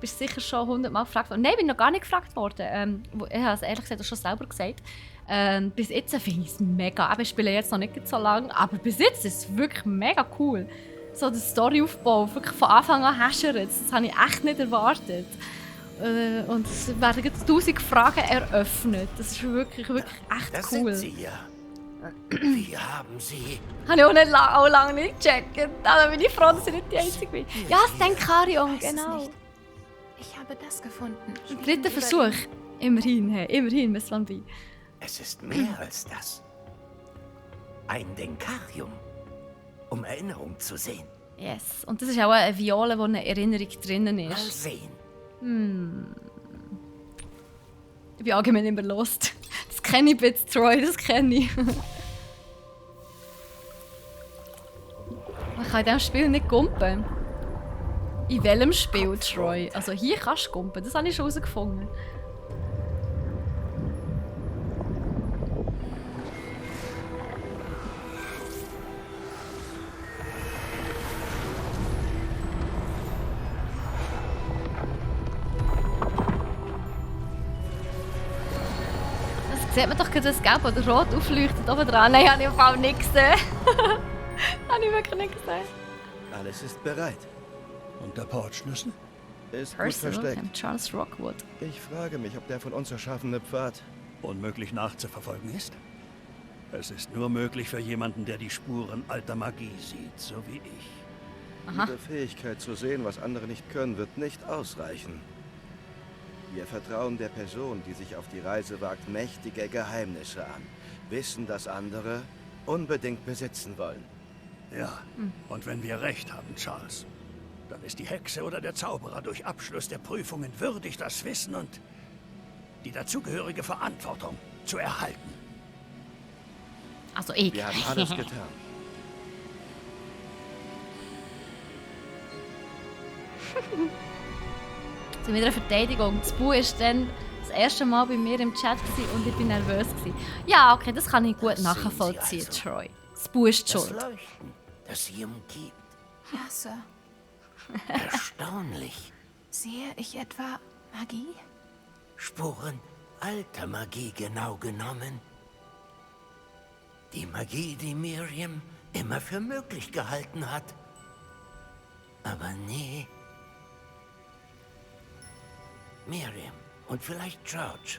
Bist du sicher schon 100-mal gefragt worden? Nein, ich bin noch gar nicht gefragt worden. Ich habe es ehrlich gesagt auch schon selber gesagt. Bis jetzt finde ich es mega. Aber ich spiele jetzt noch nicht so lange. Aber bis jetzt ist es wirklich mega cool. So der Storyaufbau, wirklich von Anfang an häschert. Das habe ich echt nicht erwartet. Und es werden jetzt 1000 Fragen eröffnet. Das ist wirklich echt Das cool. sind Sie ja. Wie haben Sie... Habe ich auch, nicht auch lange nicht gecheckt. Da bin ich froh, dass ich nicht die Einzige bin. Ja, das denkt Karion, Weiß es genau. nicht. Ich habe das gefunden. Dritter Versuch. Immerhin, hey, immerhin, Miss Van B. Es ist mehr als das. Ein Denkarium, um Erinnerung zu sehen. Yes. Und das ist auch eine Viole, wo eine Erinnerung drinnen Mal ist. sehen. Ich bin allgemein immer lost. Das kenne ich bei Troy, das kenne ich. Man kann in diesem Spiel nicht gumpen. In welchem Spiel, Troy? Also hier kannst du gumpen, das habe ich schon herausgefunden. Sieht man doch gerade, dass Gelb oder Rot aufleuchtet oben dran. Nein, habe ich auf Fall nicht gesehen. Habe ich wirklich nicht gesehen. Alles ist bereit. Und der Portschlüssel? Ist gut Percival versteckt. und Charles Rockwood. Ich frage mich, ob der von uns erschaffene Pfad... Unmöglich nachzuverfolgen ist? Es ist nur möglich für jemanden, der die Spuren alter Magie sieht, so wie ich. Aha. Ihre Fähigkeit zu sehen, was andere nicht können, wird nicht ausreichen. Wir vertrauen der Person, die sich auf die Reise wagt, mächtige Geheimnisse an. Wissen, dass andere unbedingt besitzen wollen. Ja, und wenn wir recht haben, Charles, dann ist die Hexe oder der Zauberer durch Abschluss der Prüfungen würdig, das Wissen und die dazugehörige Verantwortung zu erhalten. Also ich. Wir haben alles getan. Zu meiner Verteidigung. Das Bu war dann das erste Mal bei mir im Chat und ich war nervös. Ja, okay, das kann ich gut Das nachvollziehen, sehen Sie also. Troy. Das Bu ist Das schuld. Leuchten, das sie umgibt. Ja, Sir. Erstaunlich. Sehe ich etwa Magie? Spuren alter Magie genau genommen. Die Magie, die Miriam immer für möglich gehalten hat. Aber nie. Miriam und vielleicht George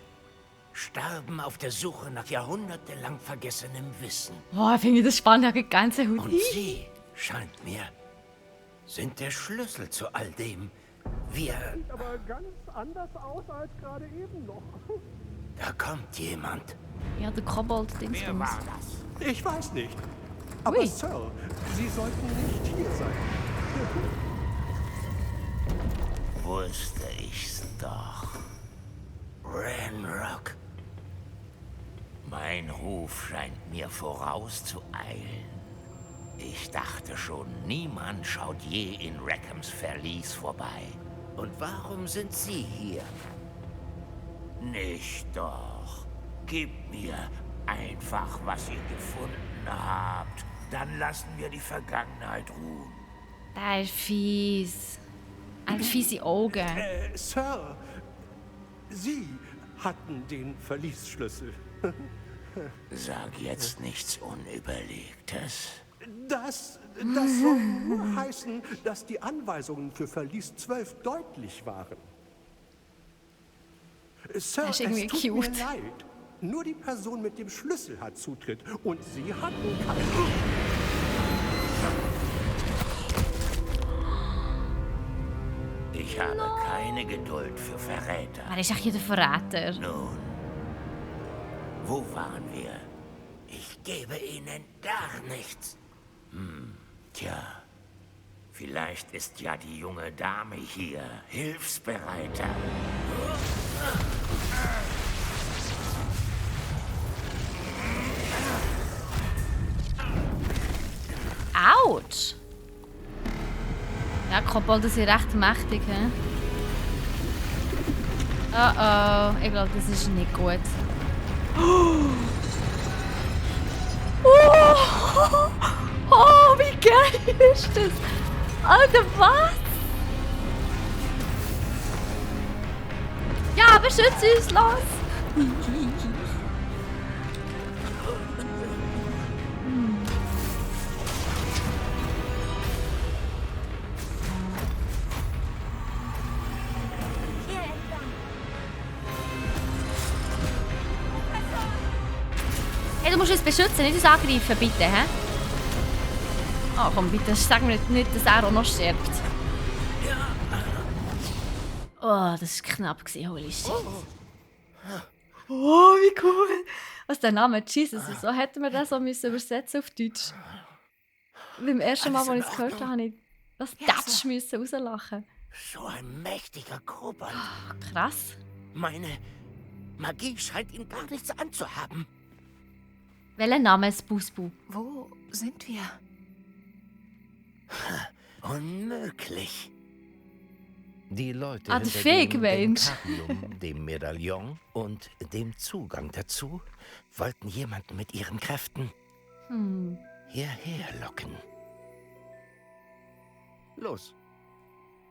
starben auf der Suche nach jahrhundertelang vergessenem Wissen. Boah, finde ich das spannend, ja, ganze Hut. Und sie, scheint mir, sind der Schlüssel zu all dem. Wir... Sieht aber ganz anders aus als gerade eben noch. Da kommt jemand. Ja, der Kobold-Dings. das? Ich weiß nicht. Aber Ui. Sir, Sie sollten nicht hier sein. Wusste ich's doch. Ranrock. Mein Ruf scheint mir vorauszueilen. Ich dachte schon, niemand schaut je in Rackhams Verlies vorbei. Und warum sind Sie hier? Nicht doch. Gebt mir einfach, was ihr gefunden habt. Dann lassen wir die Vergangenheit ruhen. Der ist fies. Ein fiese Augen. Sir, Sie hatten den Verliesschlüssel. Sag jetzt nichts Unüberlegtes. Das soll nur heißen, dass die Anweisungen für Verlies 12 deutlich waren. Sir, Das ist irgendwie es tut cute. mir leid. Nur die Person mit dem Schlüssel hat Zutritt und Sie hatten keinen. Ich habe keine Geduld für Verräter. Er ist echt hier der Verräter. Nun, wo waren wir? Ich gebe Ihnen gar nichts. Tja, vielleicht ist ja die junge Dame hier hilfsbereiter. Autsch! Kobolde sind recht mächtig, hä? Oh, ich glaube, das ist nicht gut. Oh, wie geil ist das? Alter, was? Ja, beschütze uns, los! Hey, du musst uns beschützen, nicht uns angreifen, bitte, hä? Oh, komm, bitte, sag mir nicht, dass er auch noch stirbt. Oh, das war knapp, holy shit. Oh, wie cool! Was der Name Jesus ist, so hätten wir das so müssen übersetzen auf Deutsch. Beim ersten Mal, als ich es gehört habe, habe ich das Datsch müssen rauslachen. So ein mächtiger Kobold. Oh, krass. Meine Magie scheint ihm gar nichts anzuhaben. Welcher Name ist Busbu? Wo sind wir? Unmöglich. Die Leute der hinter Fake-Mensch. dem Karium, dem Medaillon und dem Zugang dazu wollten jemanden mit ihren Kräften hierher locken. Los,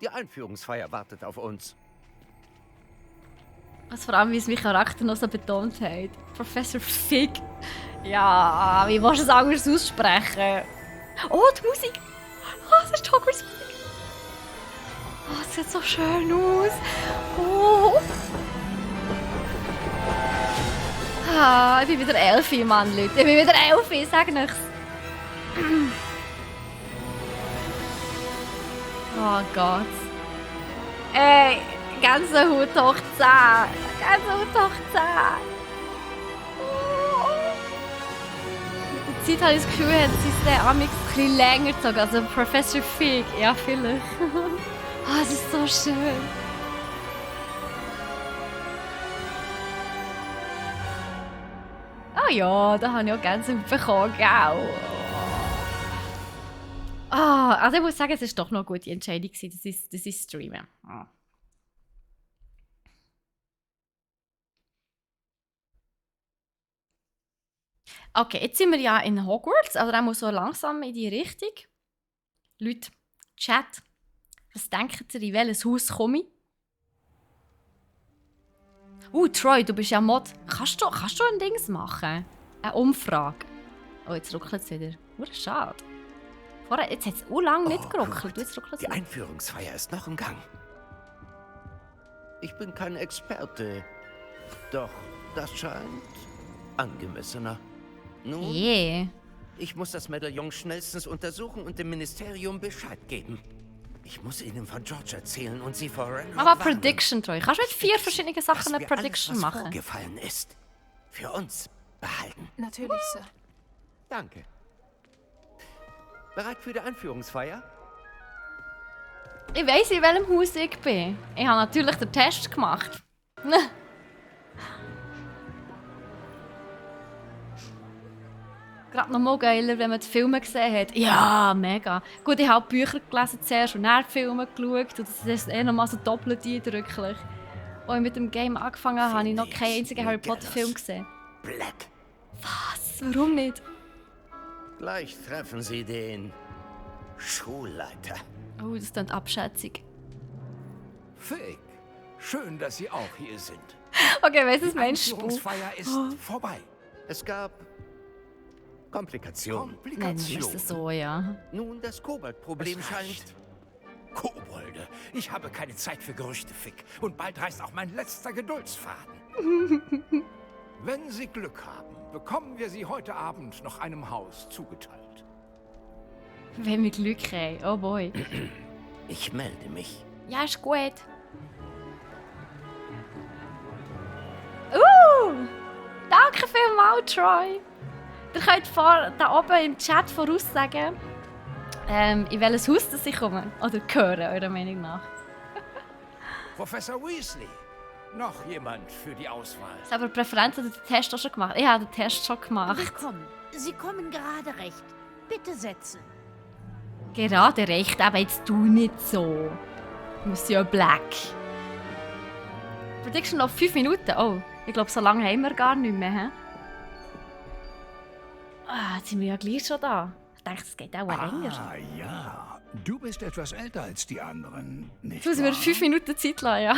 die Einführungsfeier wartet auf uns. Was vor allem, wie es mein Charakter noch so betont hat. Professor Fig. Ja, wie willst du es anders aussprechen? Oh, die Musik! Oh, das ist Hogwarts Musik! Oh, es sieht so schön aus! Oh! Ah, ich bin wieder Elfi, Mann, Leute. Ich bin wieder Elfi, sag nichts. Oh Gott. Ey, Gänsehaut hoch 10. Gänsehaut hoch 10. Mit der Zeit habe ich das Gefühl, dass es den Amix ein bisschen länger gezogen. Also Professor Fig, ja vielleicht. Oh, es ist so schön. Ah ja, da habe ich auch Gänsehaut bekommen, gell? Ah, also ich muss sagen, es war doch noch eine gute Entscheidung, das ist Streamen. Ah. Okay, jetzt sind wir ja in Hogwarts, also dann muss so langsam in die Richtung. Leute, Chat, was denkt ihr, in welches Haus komme ich? Troy, du bist ja Mod. Kannst du ein Dings machen? Eine Umfrage. Oh, jetzt ruckelt es wieder. Schade. Vorher, jetzt hat es lange nicht geruckelt. Die Einführungsfeier ist noch im Gang. Ich bin kein Experte, doch das scheint angemessener. Nun, ich muss das Medaillon schnellstens untersuchen und dem Ministerium Bescheid geben. Ich muss ihnen von George erzählen und sie vor Ren aber Prediction, Troy. Kannst du mit 4 verschiedene Sachen eine Prediction alles, was machen? vorgefallen ist, für uns behalten. Natürlich, Sir. Danke. Bereit für die Einführungsfeier? Ich weiss, in welchem Haus ich bin. Ich habe natürlich den Test gemacht. Gerade noch mal geiler, wenn man die Filme gesehen hat. Ja, mega. Gut, ich habe Bücher gelesen zuerst und dann die Filme geschaut. Und das ist noch mal so doppelt eindrücklich. Als ich mit dem Game angefangen habe, habe ich noch keinen einzigen Harry Potter Film gesehen. Black. Was? Warum nicht? Gleich treffen Sie den Schulleiter. Oh, das klingt abschätzig. Fig, schön, dass Sie auch hier sind. Okay, was ist mein Spruch? Die Einführungsfeier ist vorbei. Es gab Komplikationen. Nennen wir es so, ja. Nun, das Kobold-Problem scheint... Kobolde, ich habe keine Zeit für Gerüchte, Fig. Und bald reißt auch mein letzter Geduldsfaden. Wenn Sie Glück haben, bekommen wir Sie heute Abend noch einem Haus zugeteilt. Wenn wir Glück haben, oh boy. Ich melde mich. Ja, ist gut. Danke vielmals, Troy. Ihr könnt da oben im Chat voraussagen, in welches Haus das ich komme. Oder hören, eurer Meinung nach. Professor Weasley, noch jemand für die Auswahl? Ist aber Präferenz oder den Test auch schon gemacht? Ich habe den Test schon gemacht. Willkommen. Sie kommen gerade recht. Bitte setzen. Gerade recht, aber jetzt tu nicht so. Monsieur Black. Prediction noch 5 Minuten. Oh, ich glaube, so lange haben wir gar nicht mehr. He? Ah, jetzt sind wir ja gleich schon da. Ich dachte, es geht auch länger. Ah, ja. Du bist etwas älter als die anderen, nicht Jetzt müssen wir wahr? 5 Minuten Zeit lassen, ja.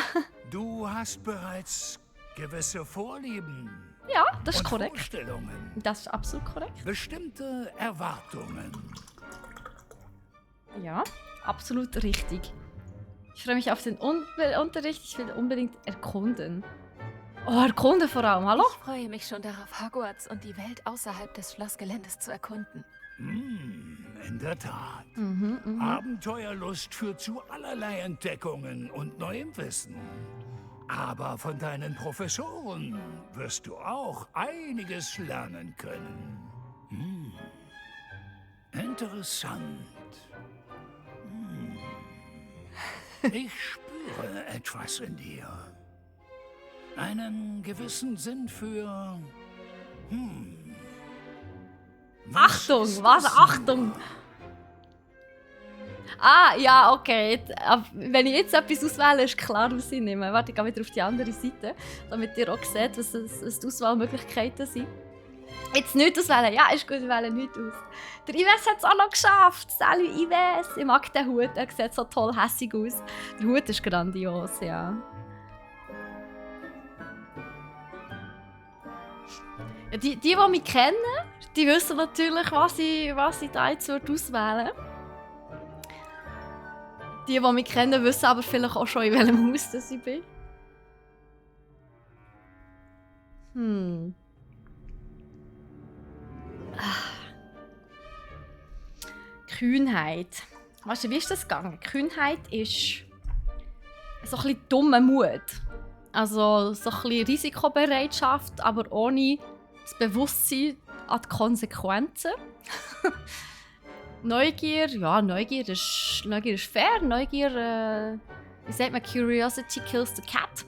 Du hast bereits gewisse Vorlieben. Ja, das ist und korrekt. Vorstellungen. Das ist absolut korrekt. Bestimmte Erwartungen. Ja, absolut richtig. Ich freue mich auf den Unterricht. Ich will unbedingt erkunden. Oh, erkunden vor allem, hallo? Ich freue mich schon darauf, Hogwarts und die Welt außerhalb des Schlossgeländes zu erkunden. In der Tat. Mhm. Abenteuerlust führt zu allerlei Entdeckungen und neuem Wissen. Aber von deinen Professoren wirst du auch einiges lernen können. Interessant. Ich spüre etwas in dir. Einen gewissen Sinn für... Achtung, ist was? das Achtung! nur? Ah, ja, okay. Wenn ich jetzt etwas auswähle, ist klar, was ich nehme. Warte, ich gehe wieder auf die andere Seite, damit ihr auch seht, was die Auswahlmöglichkeiten sind. Jetzt nicht auswählen. Ja, ist gut, ich wähle nichts aus. Der Ives hat es auch noch geschafft. Salut, Ives. Ich mag den Hut, er sieht so toll hässig aus. Der Hut ist grandios, ja. Ja, die mich kennen, die wissen natürlich, was ich da jetzt auswählen würde. Die mich kennen, wissen aber vielleicht auch schon, in welchem Haus das ich bin. Kühnheit. Weißt du, wie ist das gegangen? Kühnheit ist so ein bisschen dummer Mut. Also so ein bisschen Risikobereitschaft, aber ohne das Bewusstsein an die Konsequenzen. Neugier, ja, Neugier ist fair. Neugier, wie sagt man, Curiosity kills the cat.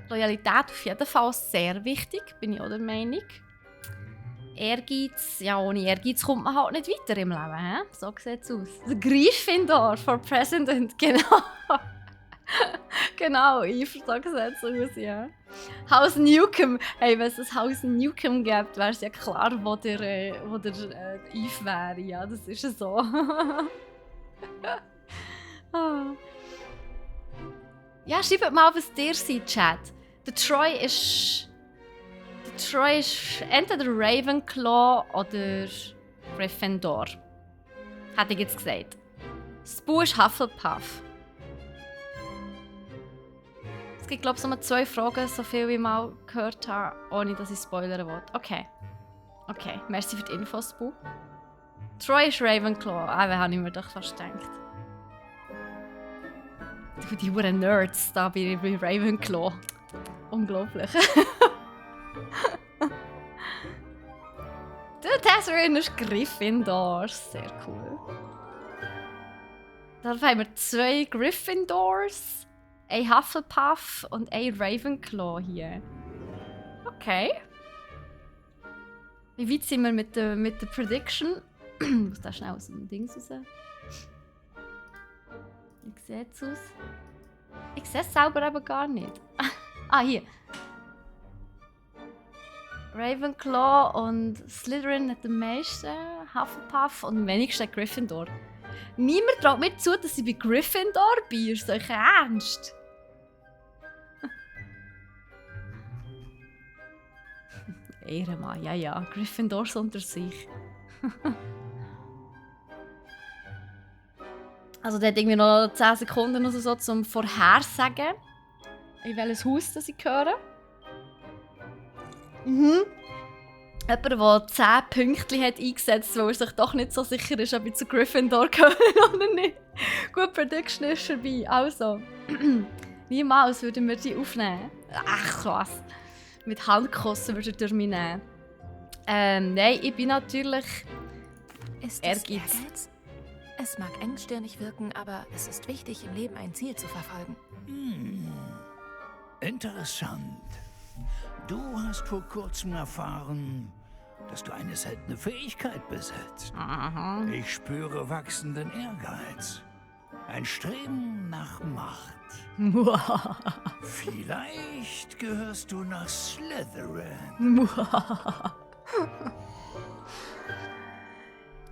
Loyalität auf jeden Fall sehr wichtig, bin ich auch der Meinung. Ehrgeiz, ja, ohne Ehrgeiz kommt man halt nicht weiter im Leben, he? So sieht es aus. The Gryffindor for President, genau. Genau, Eve, so sieht es aus, ja. Haus Newcomb, hey, wenn es ein Haus Newcomb gibt, wäre es ja klar, wo der Eve wäre, ja, das ist ja so. Ja, schreibt mal, was ihr seid, Chat. Der Troy ist entweder Ravenclaw oder Gryffindor. Hätte ich jetzt gesagt. Spoo ist Hufflepuff. Es gibt, glaube ich, nur 2 Fragen, so viel wie ich mal gehört habe, ohne dass ich spoilern will. Okay. Okay, merci für die Info, Spoo. Troy ist Ravenclaw. Ah, habe ich mir doch fast gedacht. Die huren Nerds da bei Ravenclaw. Unglaublich. Der Tesserin ist Gryffindor. Sehr cool. Dann haben wir 2 Gryffindors, ein Hufflepuff und ein Ravenclaw hier. Okay. Wie weit sind wir mit der Prediction? Ich muss da schnell aus dem Ding raus. Wie sieht es aus? Ich sehe es selber eben gar nicht. Ah, hier. Ravenclaw und Slytherin hat den meisten, Hufflepuff und am wenigsten Gryffindor. Niemand traut mir zu, dass ich bei Gryffindor bin. Ist das euch ernst? Ehrenmann, ja. Gryffindors unter sich. Also der hat irgendwie noch 10 Sekunden oder so zum Vorhersagen, in welches Haus das ich gehöre. Jemand, der 10 Pünktchen hat eingesetzt, weil er sich doch nicht so sicher ist, ob ich zu Gryffindor gehöre oder nicht. Gut, Prediction ist vorbei. Also, niemals würden wir die aufnehmen. Ach was. Mit Handkussen würdet ihr mich nehmen. Nein, ich bin natürlich Ist es Ehrgeiz? Es mag engstirnig wirken, aber es ist wichtig, im Leben ein Ziel zu verfolgen. Interessant. Du hast vor kurzem erfahren, dass du eine seltene Fähigkeit besitzt. Aha. Ich spüre wachsenden Ehrgeiz. Ein Streben nach Macht. Vielleicht gehörst du nach Slytherin.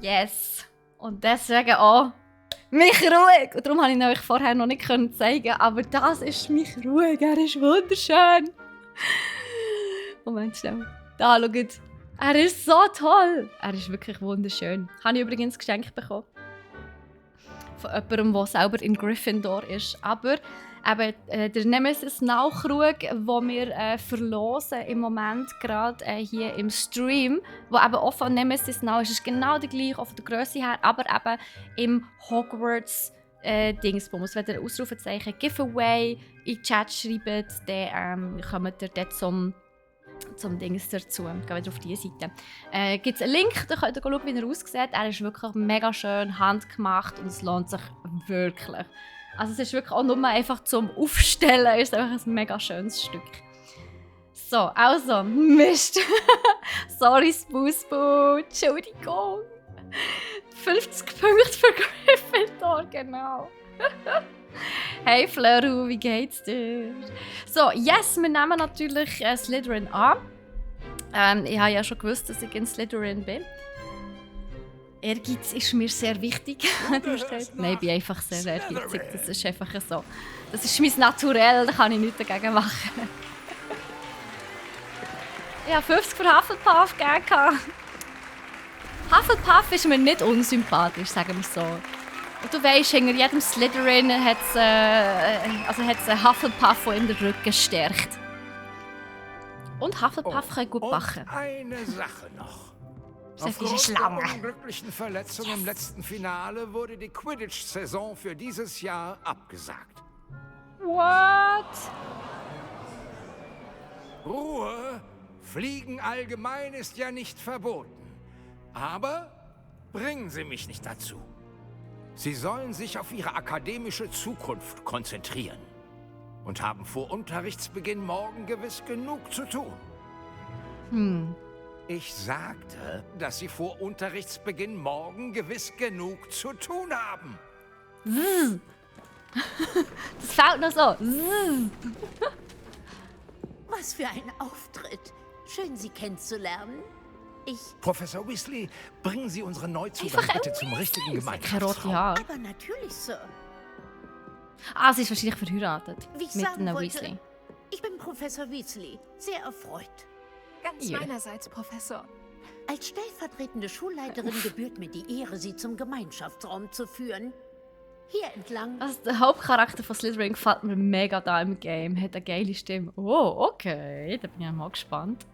Yes. Und deswegen auch mich ruhig. Und darum konnte ich euch vorher noch nicht zeigen, aber das ist mich ruhig. Er ist wunderschön. Moment, schnell. Da, schaut. Er ist so toll. Er ist wirklich wunderschön. Habe ich übrigens geschenkt bekommen. Von jemandem, der selber in Gryffindor ist. Aber eben, der Nemesis-Nachkrug, den wir verlosen im Moment gerade hier im Stream, wo eben auch von Nemesis-Now ist genau der gleiche, auch von der Grösse her, aber eben im Hogwarts Dingsbums. Wenn ihr Ausrufezeichen Giveaway in den Chat schreibt, dann kommt ihr dort zum Dings dazu. Gehen wir wieder auf diese Seite. Gibt es einen Link, da könnt ihr schauen, wie er aussieht. Er ist wirklich mega schön handgemacht und es lohnt sich wirklich. Also es ist wirklich auch nur einfach zum Aufstellen, ist einfach ein mega schönes Stück. So, also, Mist. Sorry, Spoosboo, Entschuldigung. 50 Punkte für Gryffindor, genau. Hey Fleru, wie geht's dir? So, yes, wir nehmen natürlich Slytherin an. Ich habe ja schon gewusst, dass ich in Slytherin bin. Ehrgeiz ist mir sehr wichtig. Nein, ich bin einfach sehr ehrgeizig. Das ist einfach so. Das ist mein Naturell, da kann ich nichts dagegen machen. Ich habe 50 für Hufflepuff gegeben. Hufflepuff ist mir nicht unsympathisch, sagen wir so. Und du weisst, hinter jedem Slytherin hat es einen Hufflepuff, der ihm den Rücken stärkt. Und Hufflepuff kann gut backen. Und eine Sache noch. Das ist eine Aufgrund Schlange. der unglücklichen Verletzung im letzten Finale wurde die Quidditch-Saison für dieses Jahr abgesagt. What? Ruhe! Fliegen allgemein ist ja nicht verboten. Aber bringen Sie mich nicht dazu. Sie sollen sich auf ihre akademische Zukunft konzentrieren und haben vor Unterrichtsbeginn morgen gewiss genug zu tun. Ich sagte, dass Sie vor Unterrichtsbeginn morgen gewiss genug zu tun haben. Das fällt noch so. Was für ein Auftritt. Schön, Sie kennenzulernen. Professor Weasley, bringen Sie unseren Neuzugang bitte zum richtigen Keine Gemeinschaftsraum. rote Haare. Aber natürlich, Sir. Ah, sie ist wahrscheinlich verheiratet. Wie ich mit sagen einem wollte, Weasley. ich bin Professor Weasley. Sehr erfreut. Ganz Ja. meinerseits, Professor. Als stellvertretende Schulleiterin gebührt mir die Ehre, Sie zum Gemeinschaftsraum zu führen. Hier entlang. Also der Hauptcharakter von Slytherin gefällt mir mega da im Game. Hat eine geile Stimme. Oh, okay. Da bin ich mal gespannt.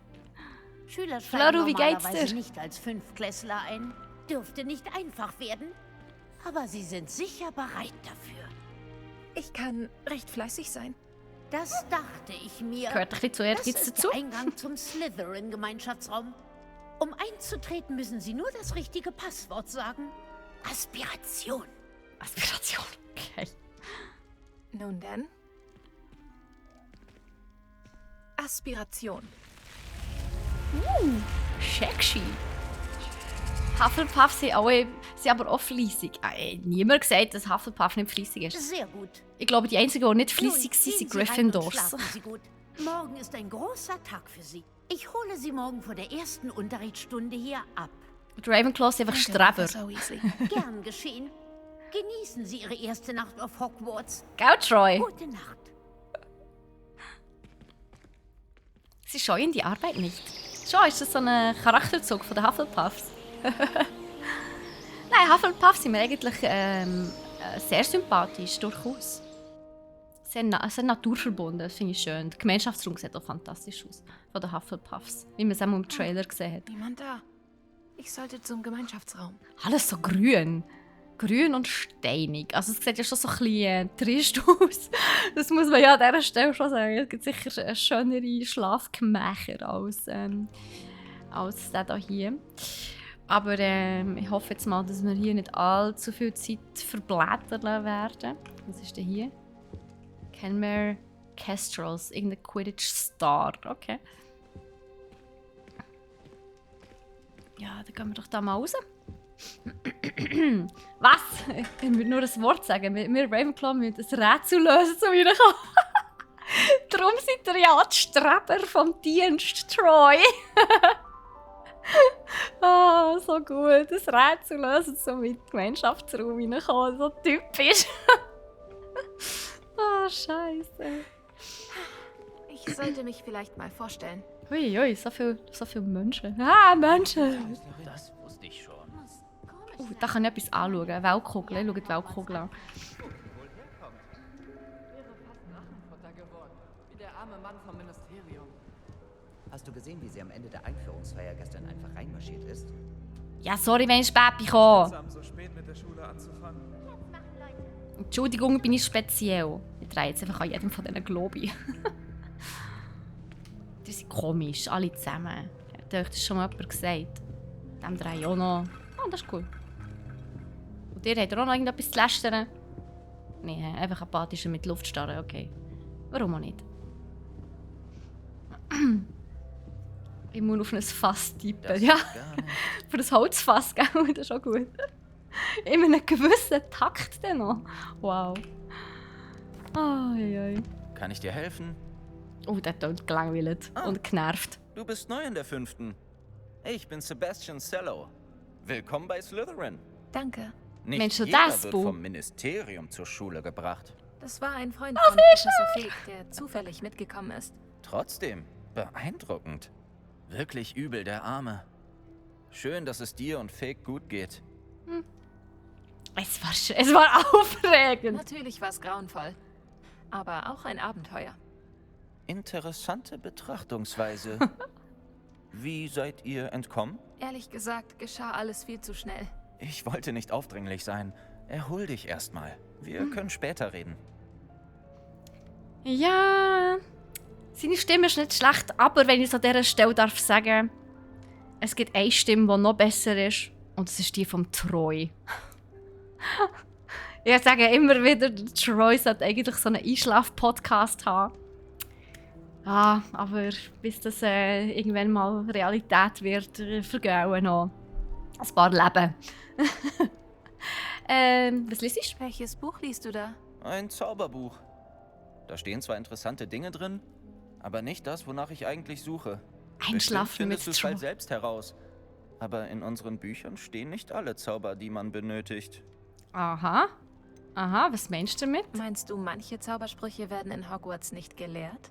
Schüler Flaru, steigen wie geht's normalerweise dir? nicht als Fünftklässler ein. Dürfte nicht einfach werden. Aber Sie sind sicher bereit dafür. Ich kann recht fleißig sein. Das dachte ich mir. Gehört ein bisschen zu Das Ehrgeiz ist dazu. der Eingang zum Slytherin-Gemeinschaftsraum. Um einzutreten, müssen Sie nur das richtige Passwort sagen. Aspiration. Aspiration. Okay. Nun denn. Aspiration. Sexy. Hufflepuff sind aber auch fleissig. Niemand gesagt, dass Hufflepuff nicht fleissig ist. Sehr gut. Ich glaube, die einzigen, die nicht fleissig Nun, sind, gehen sind Sie rein und Gryffindors. schlafen Sie gut. Morgen ist ein großer Tag für Sie. Ich hole Sie morgen vor der ersten Unterrichtsstunde hier ab. Die Ravenclaws sind einfach Streber. Professor Weasley. Gern geschehen. Genießen Sie Ihre erste Nacht auf Hogwarts. Gell, Troy? Gute Nacht. Sie scheuen die Arbeit nicht. Schon, ist das so ein Charakterzug von den Hufflepuffs? Nein, Hufflepuffs sind mir eigentlich sehr sympathisch, durchaus. Sehr naturverbunden, das finde ich schön. Der Gemeinschaftsraum sieht auch fantastisch aus, von den Hufflepuffs, wie man es einmal im Trailer gesehen hat. Niemand da. Ich sollte zum Gemeinschaftsraum. Alles so grün. Grün und steinig. Also es sieht ja schon so ein bisschen trist aus. Das muss man ja an dieser Stelle schon sagen. Es gibt sicher schönere Schlafgemächer als der hier. Aber ich hoffe jetzt mal, dass wir hier nicht allzu viel Zeit verblättern werden. Was ist denn hier? Kenmare Kestrels, irgendein Quidditch-Star. Okay. dann gehen wir doch da mal raus. Was? Ich würde nur ein Wort sagen. Wir Ravenclaw müssen ein Rätsel lösen, um reinkommen. Darum seid ihr ja die Streber vom Dienst, Troy. Ah, so gut. Das Rätsel lösen, so mit Gemeinschaftsraum reinkommen. So typisch. Ah, Scheiße. Ich sollte mich vielleicht mal vorstellen. Ui, so viele Menschen. Ah, Menschen! Das wusste ich schon. Da kann ich etwas anschauen. Weltkugel. Ich schaue die Weltkugel an. Wie der arme Mann vom Ministerium. Hast du gesehen, wie sie am Ende der Einführungsfeier gestern einfach reinmarschiert ist? Ja, sorry, wenn ich spät bin. So spät mit der Schule anzufangen. Entschuldigung, bin ich speziell. Ich drehe jetzt einfach an jedem von diesen Globi. Die sind komisch, alle zusammen. Hat euch das schon mal jemand gesagt? Dem drehe ich auch noch. Ah, das ist cool. Und ihr habt auch noch irgendetwas zu lästern? Nein, einfach apathischer mit Luft starren, okay. Warum auch nicht? Ich muss auf ein Fass tippen, ja. Für das Holzfass, gell? Das ist auch gut. In einem gewissen Takt dann noch. Wow. Ai. Kann ich dir helfen? Oh, der klingt gelangweilt und genervt. Du bist neu in der 5. Ich bin Sebastian Cello. Willkommen bei Slytherin. Danke. Nicht Mensch, jeder das wird Buch. vom Ministerium zur Schule gebracht. Das war ein Freund von Professor Fig, der zufällig mitgekommen ist. Trotzdem, beeindruckend. Wirklich übel, der Arme. Schön, dass es dir und Fig gut geht. Es war aufregend. Natürlich war es grauenvoll. Aber auch ein Abenteuer. Interessante Betrachtungsweise. Wie seid ihr entkommen? Ehrlich gesagt, geschah alles viel zu schnell. Ich wollte nicht aufdringlich sein. Erhol dich erstmal. Wir können später reden. Ja, seine Stimme ist nicht schlecht, aber wenn ich es an dieser Stelle darf sagen, es gibt eine Stimme, die noch besser ist, und das ist die vom Troy. Ich sage immer wieder, Troy sollte eigentlich so einen Einschlaf-Podcast haben. Ah, aber bis das irgendwann mal Realität wird, vergehen auch noch ein paar Leben. Was liest du? Welches Buch liest du da? Ein Zauberbuch. Da stehen zwar interessante Dinge drin, aber nicht das, wonach ich eigentlich suche. Einschlafen mit findest du es bald selbst heraus. Aber in unseren Büchern stehen nicht alle Zauber, die man benötigt. Aha, was meinst du damit? Meinst du, manche Zaubersprüche werden in Hogwarts nicht gelehrt?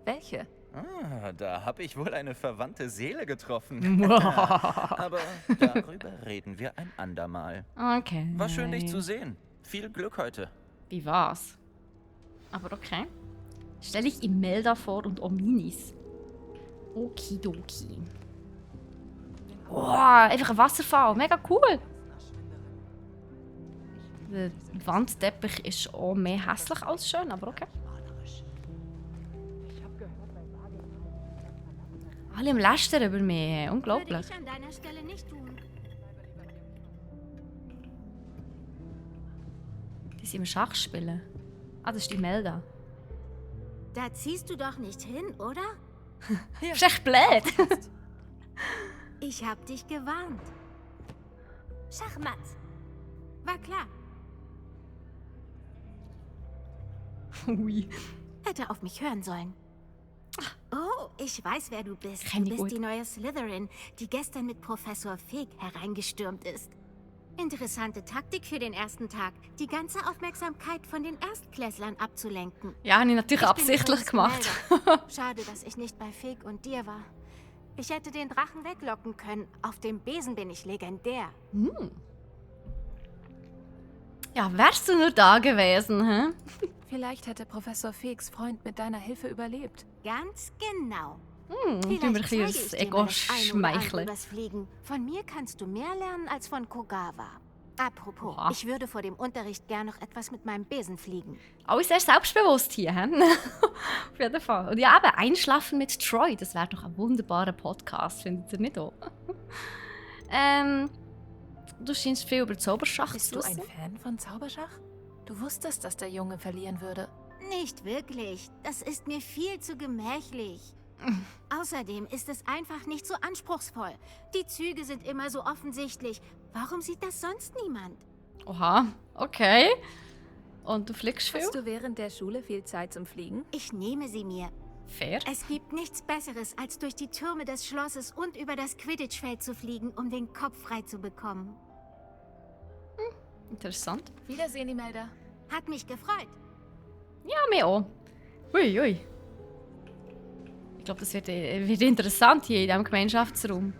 Welche? Ah, da habe ich wohl eine verwandte Seele getroffen. Aber darüber reden wir ein andermal. Okay. War schön, dich zu sehen. Viel Glück heute. Wie war's? Aber okay. Stelle ich Imelda vor und Ominis. Okidoki. Oh, einfach ein Wasserfall. Mega cool. Der Wandteppich ist auch mehr hässlich als schön, aber okay. Alle im Lästern über mich. Unglaublich. Würde ich an deiner Stelle nicht tun. Die sind im Schach spielen. Ah, das ist die Melda. Da ziehst du doch nicht hin, oder? Ist echt blöd. Ich hab dich gewarnt. Schachmatt. War klar. Ui. Hätte auf mich hören sollen. Oh, ich weiß, wer du bist. Kenn ich Du bist gut. die neue Slytherin, die gestern mit Professor Fig hereingestürmt ist. Interessante Taktik für den ersten Tag, die ganze Aufmerksamkeit von den Erstklässlern abzulenken. Ja, habe ich natürlich Ich bin absichtlich übrigens gemacht. Imelda. Schade, dass ich nicht bei Fig und dir war. Ich hätte den Drachen weglocken können. Auf dem Besen bin ich legendär. Ja, wärst du nur da gewesen, hä? Vielleicht hätte Professor Figs Freund mit deiner Hilfe überlebt. Ganz genau. Ich mir ein bisschen das Ego schmeicheln. Übers Fliegen. Von mir kannst du mehr lernen als von Kogawa. Apropos, Oha. ich würde vor dem Unterricht gern noch etwas mit meinem Besen fliegen. Alles sehr selbstbewusst hier, hä? Auf jeden Fall. Und ja, eben, Einschlafen mit Troy, das wäre doch ein wunderbarer Podcast, findet ihr nicht auch? Du scheinst viel über Zauberschach Bist zu du ein wissen. Fan von Zauberschach? Du wusstest, dass der Junge verlieren würde. Nicht wirklich. Das ist mir viel zu gemächlich. Außerdem ist es einfach nicht so anspruchsvoll. Die Züge sind immer so offensichtlich. Warum sieht das sonst niemand? Oha, okay. Und du fliegst viel? Hast du während der Schule viel Zeit zum Fliegen? Ich nehme sie mir. Fair. Es gibt nichts Besseres, als durch die Türme des Schlosses und über das Quidditch-Feld zu fliegen, um den Kopf frei zu bekommen. Interessant. Wiedersehen, Imelda. Hat mich gefreut. Ja, mir auch. Ui, ui. Ich glaube, das wird interessant hier in diesem Gemeinschaftsraum.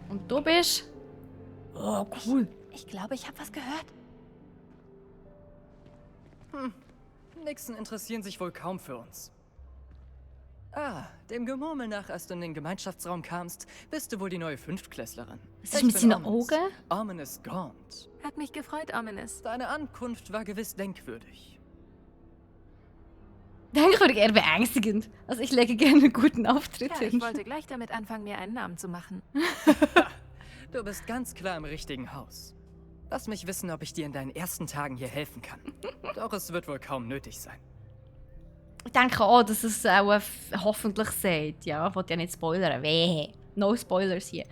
Und du bist... Oh, cool. Ich glaube, ich habe was gehört. Nixon interessieren sich wohl kaum für uns. Ah, dem Gemurmel nach, als du in den Gemeinschaftsraum kamst, bist du wohl die neue Fünftklässlerin. Was ist mit seinen Augen? Ominous Gaunt. Hat mich gefreut, Ominous. Deine Ankunft war gewiss denkwürdig. Denkwürdig eher beängstigend. Also ich lege gerne einen guten Auftritt Ja, hin. ich wollte gleich damit anfangen, mir einen Namen zu machen. Du bist ganz klar im richtigen Haus. Lass mich wissen, ob ich dir in deinen ersten Tagen hier helfen kann. Doch es wird wohl kaum nötig sein. Ich denke auch, dass es auch hoffentlich sagt. Ja, ich wollte ja nicht spoilern. Wehe. No Spoilers hier.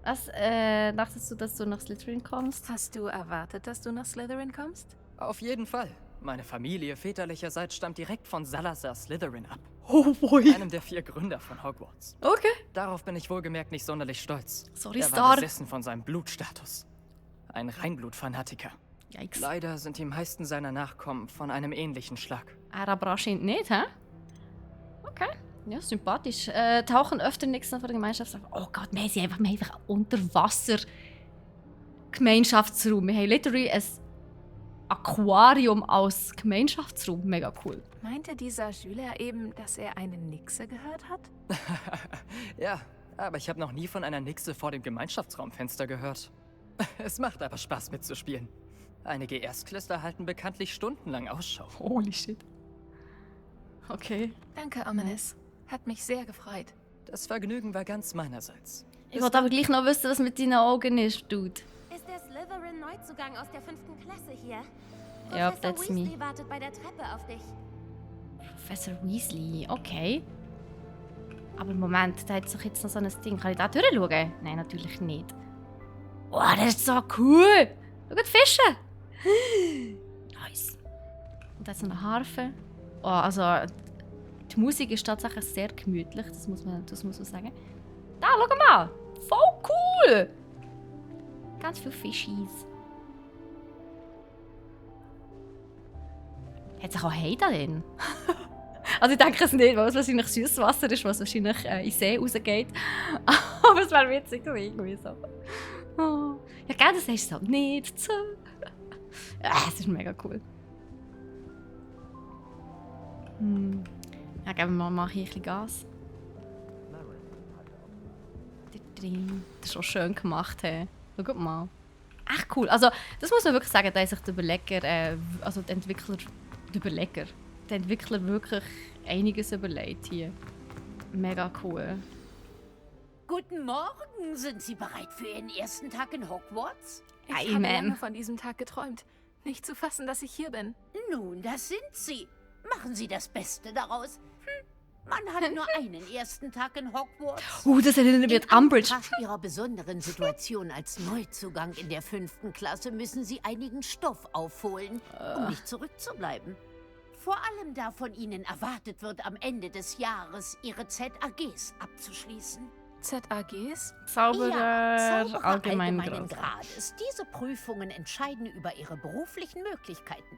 Was dachtest du, dass du nach Slytherin kommst? Hast du erwartet, dass du nach Slytherin kommst? Auf jeden Fall. Meine Familie väterlicherseits stammt direkt von Salazar Slytherin ab. Oh boy. Einem der 4 Gründer von Hogwarts. Okay. Darauf bin ich wohlgemerkt nicht sonderlich stolz. Sorry, Er Star. war besessen von seinem Blutstatus. Ein Reinblutfanatiker. Yikes. Leider sind die meisten seiner Nachkommen von einem ähnlichen Schlag. Er aber anscheinend nicht, hä? Okay. Ja, sympathisch. Tauchen öfter nichts von der Gemeinschaft. Oh Gott, wir haben einfach einen Unterwasser-Gemeinschaftsraum. Wir haben literally ein Aquarium als Gemeinschaftsraum. Mega cool. Meinte dieser Schüler eben, dass er eine Nixe gehört hat? Ja, aber ich habe noch nie von einer Nixe vor dem Gemeinschaftsraumfenster gehört. Es macht aber Spaß mitzuspielen. Einige Erstklässler halten bekanntlich stundenlang Ausschau. Holy shit. Okay. Danke, Ominous. Hat mich sehr gefreut. Das Vergnügen war ganz meinerseits. Ich wollte aber gleich noch wissen, was mit deinen Augen ist, Dude. Ist der Slytherin-Neuzugang aus der 5. Klasse hier? Ja, Professor that's Weasley me. wartet bei der Treppe auf dich. Professor Weasley, okay. Aber Moment, da hat doch jetzt noch so ein Ding. Kann ich da durchschauen? Nein, natürlich nicht. Oh, das ist so cool! Schau die Fische! Nice. Und da ist noch eine Harfe. Oh, also, die Musik ist tatsächlich sehr gemütlich, das muss man sagen. Da, schau mal! Voll cool! Ganz viele Fischis. Hat sich auch Heide drin? Also ich denke es nicht, weil es wahrscheinlich Süßwasser ist, was wahrscheinlich in den See rausgeht. Aber es wäre witzig irgendwie so. Oh. Ja, gell, das hast du halt nicht. So. Ja, es ist mega cool. Ja, geben wir mal hier ein bisschen Gas. Da drin. Das ist auch schön gemacht. Hey. Schau mal. Echt cool. Also, das muss man wirklich sagen, da haben sich die Überleger, also die Entwickler wirklich einiges überlegt hier. Mega cool. Guten Morgen. Sind Sie bereit für Ihren ersten Tag in Hogwarts? Ich habe lange von diesem Tag geträumt. Nicht zu fassen, dass ich hier bin. Nun, das sind Sie. Machen Sie das Beste daraus. Man hat nur einen ersten Tag in Hogwarts. Das erinnert mich an Umbridge. In Anbetracht Ihrer besonderen Situation als Neuzugang in der 5. Klasse müssen Sie einigen Stoff aufholen, um nicht zurückzubleiben. Vor allem, da von Ihnen erwartet wird, am Ende des Jahres Ihre ZAGs abzuschließen. ZAGs? Zauberer Zauberer allgemeinen allgemeinen Grades. Grades. Diese Prüfungen entscheiden über Ihre beruflichen Möglichkeiten.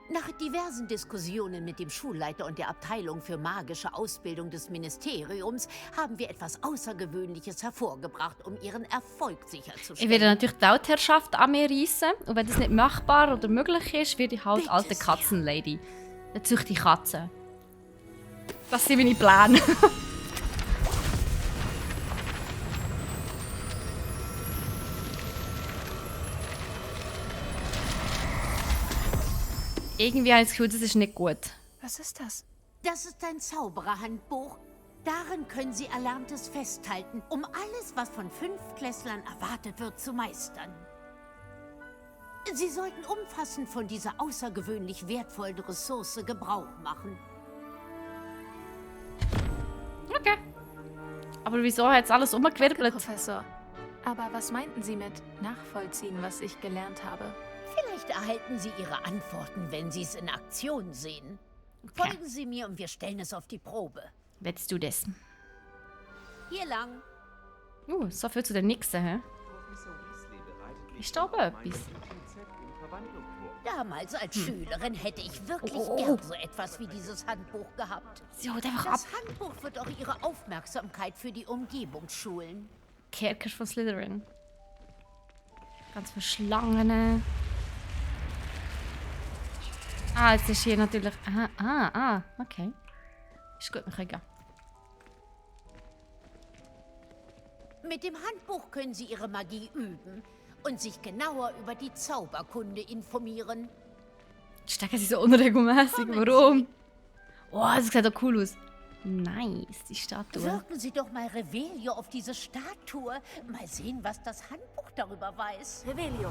Nach diversen Diskussionen mit dem Schulleiter und der Abteilung für magische Ausbildung des Ministeriums haben wir etwas Außergewöhnliches hervorgebracht, um Ihren Erfolg sicherzustellen. Ich werde natürlich die Weltherrschaft an mir reissen. Und wenn das nicht machbar oder möglich ist, werde ich halt Bitte alte sehr. Katzenlady. Dann züchte ich Katzen. Das sind meine Pläne. Irgendwie habe ich das Gefühl, das ist nicht gut. Was ist das? Das ist ein Zaubererhandbuch. Darin können Sie Erlerntes festhalten, um alles, was von 5 Klässlern erwartet wird, zu meistern. Sie sollten umfassend von dieser außergewöhnlich wertvollen Ressource Gebrauch machen. Okay. Aber wieso hat jetzt alles umgewirbelt? Professor. Aber was meinten Sie mit nachvollziehen, was ich gelernt habe? Vielleicht erhalten Sie Ihre Antworten, wenn Sie es in Aktion sehen. Okay. Folgen Sie mir und wir stellen es auf die Probe. Let's do this. Hier lang. So viel zu der nächsten, hä? Ist da aber etwas? Damals als Schülerin hätte ich wirklich gern so etwas wie dieses Handbuch gehabt. Sie holt einfach Das ab. Handbuch wird auch Ihre Aufmerksamkeit für die Umgebung schulen. Kerker von Slytherin. Ganz viele Schlangen. Jetzt ist hier natürlich... okay. Ist gut, wir können gehen. Mit dem Handbuch können Sie Ihre Magie üben und sich genauer über die Zauberkunde informieren. Stecken sie so unregelmäßig. Warum? Oh, das sieht doch cool aus. Nice, die Statue. Wirken Sie doch mal Revelio auf diese Statue. Mal sehen, was das Handbuch darüber weiß. Revelio.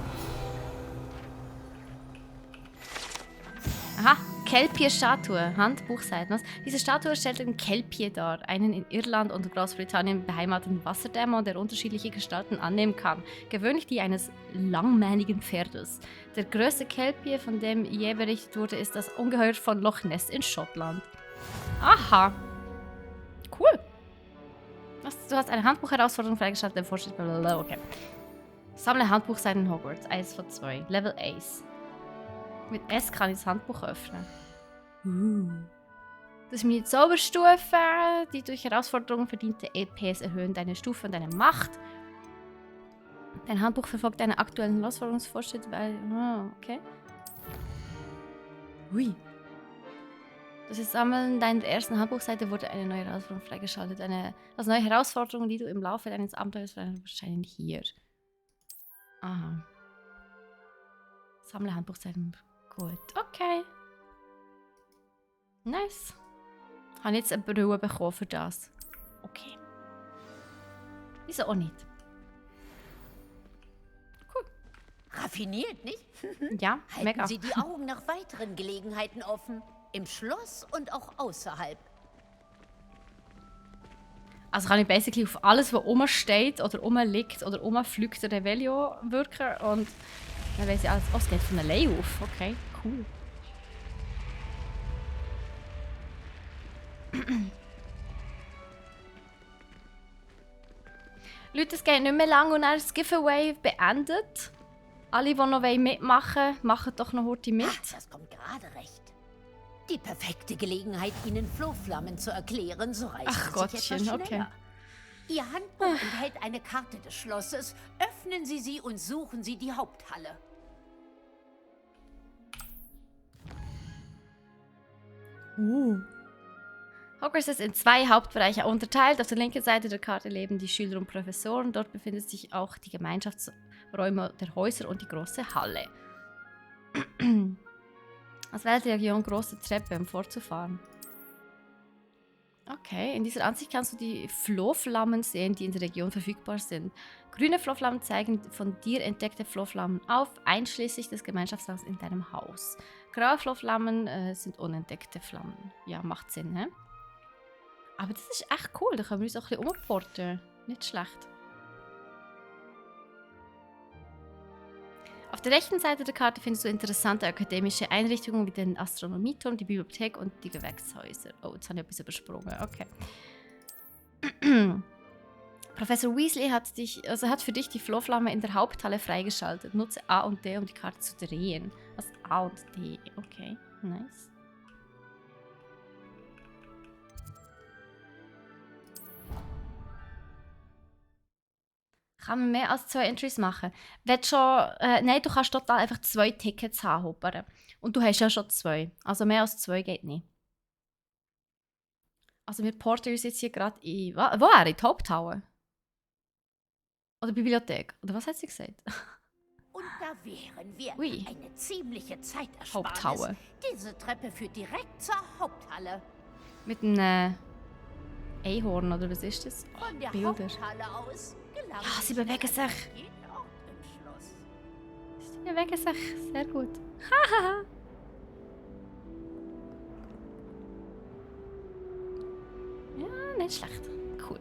Aha, Kelpie-Statue. Handbuch sagt was. Diese Statue stellt einen Kelpie dar, einen in Irland und Großbritannien beheimateten Wasserdämon, der unterschiedliche Gestalten annehmen kann. Gewöhnlich die eines langmähnigen Pferdes. Der größte Kelpie, von dem je berichtet wurde, ist das Ungeheuer von Loch Ness in Schottland. Aha. Cool. Du hast eine Handbuch-Herausforderung freigeschaltet, der Fortschritt, blablabla. Okay. Sammle Handbuchseiten Hogwarts. 1 von 2. Level Ace. Mit S kann ich das Handbuch öffnen. Das ist meine Zauberstufe. Die durch Herausforderungen verdiente EPs erhöhen deine Stufe und deine Macht. Dein Handbuch verfolgt deine aktuellen Herausforderungsfortschritte, weil... okay. Hui. Durch das Sammeln deiner ersten Handbuchseite wurde eine neue Herausforderung freigeschaltet. Also neue Herausforderungen, die du im Laufe deines Abenteuers wahrscheinlich hier. Aha. Sammle Handbuchseiten. Gut, okay. Nice. Ich habe jetzt eine Brille bekommen für das. Okay. Wieso auch nicht? Raffiniert, nicht? Ja, Halten mega. Sie die Augen nach weiteren Gelegenheiten offen. Im Schloss und auch außerhalb. Also kann ich basically auf alles, was oben steht oder oben liegt oder oben fliegt, der Revelio wirken und dann weiss ich alles. Oh, es geht von allein auf. Okay, cool. Leute, es geht nicht mehr lang und dann ist das Giveaway beendet. Alle, die noch mitmachen wollen, machen doch noch heute mit. Das kommt gerade recht. Die perfekte Gelegenheit, Ihnen Flohflammen zu erklären, so reicht Ach es Gottchen, sich etwas okay. schneller. Ihr Handbuch enthält eine Karte des Schlosses. Öffnen Sie sie und suchen Sie die Haupthalle. Hogwarts ist in 2 Hauptbereiche unterteilt. Auf der linken Seite der Karte leben die Schüler und Professoren. Dort befinden sich auch die Gemeinschaftsräume der Häuser und die große Halle. Als wählt die Region große Treppe, um fortzufahren. Okay, in dieser Ansicht kannst du die Flohflammen sehen, die in der Region verfügbar sind. Grüne Flohflammen zeigen von dir entdeckte Flohflammen auf, einschließlich des Gemeinschaftsraums in deinem Haus. Graue Flohflammen sind unentdeckte Flammen. Ja, macht Sinn, hä? Aber das ist echt cool, da können wir uns auch ein bisschen umporten. Nicht schlecht. Auf der rechten Seite der Karte findest du interessante akademische Einrichtungen wie den Astronomieturm, die Bibliothek und die Gewächshäuser. Oh, jetzt habe ich etwas übersprungen. Okay. Professor Weasley hat für dich die Flohflamme in der Haupthalle freigeschaltet. Nutze A und D, um die Karte zu drehen. Was A und D? Okay, nice. Kann man mehr als 2 Entries machen? Nein, du kannst total einfach 2 Tickets haben. Und du hast ja schon 2. Also mehr als 2 geht nicht. Also wir porten uns jetzt hier gerade in... Wo in die Haupthalle? Oder Bibliothek? Oder was hat sie gesagt? Und da wären wir. Ui. Eine ziemliche Zeitersparnis. Haupthalle. Diese Treppe führt direkt zur Haupthalle. Mit einem Einhorn, oder was ist das? Oh, Von der Bilder. Haupthalle aus gelangen Ja, sie Sie bewegen an sich. jeden Ort im Schloss. Ja, wegen sich. Sehr gut. Hahaha. Ja, nicht schlecht. Cool.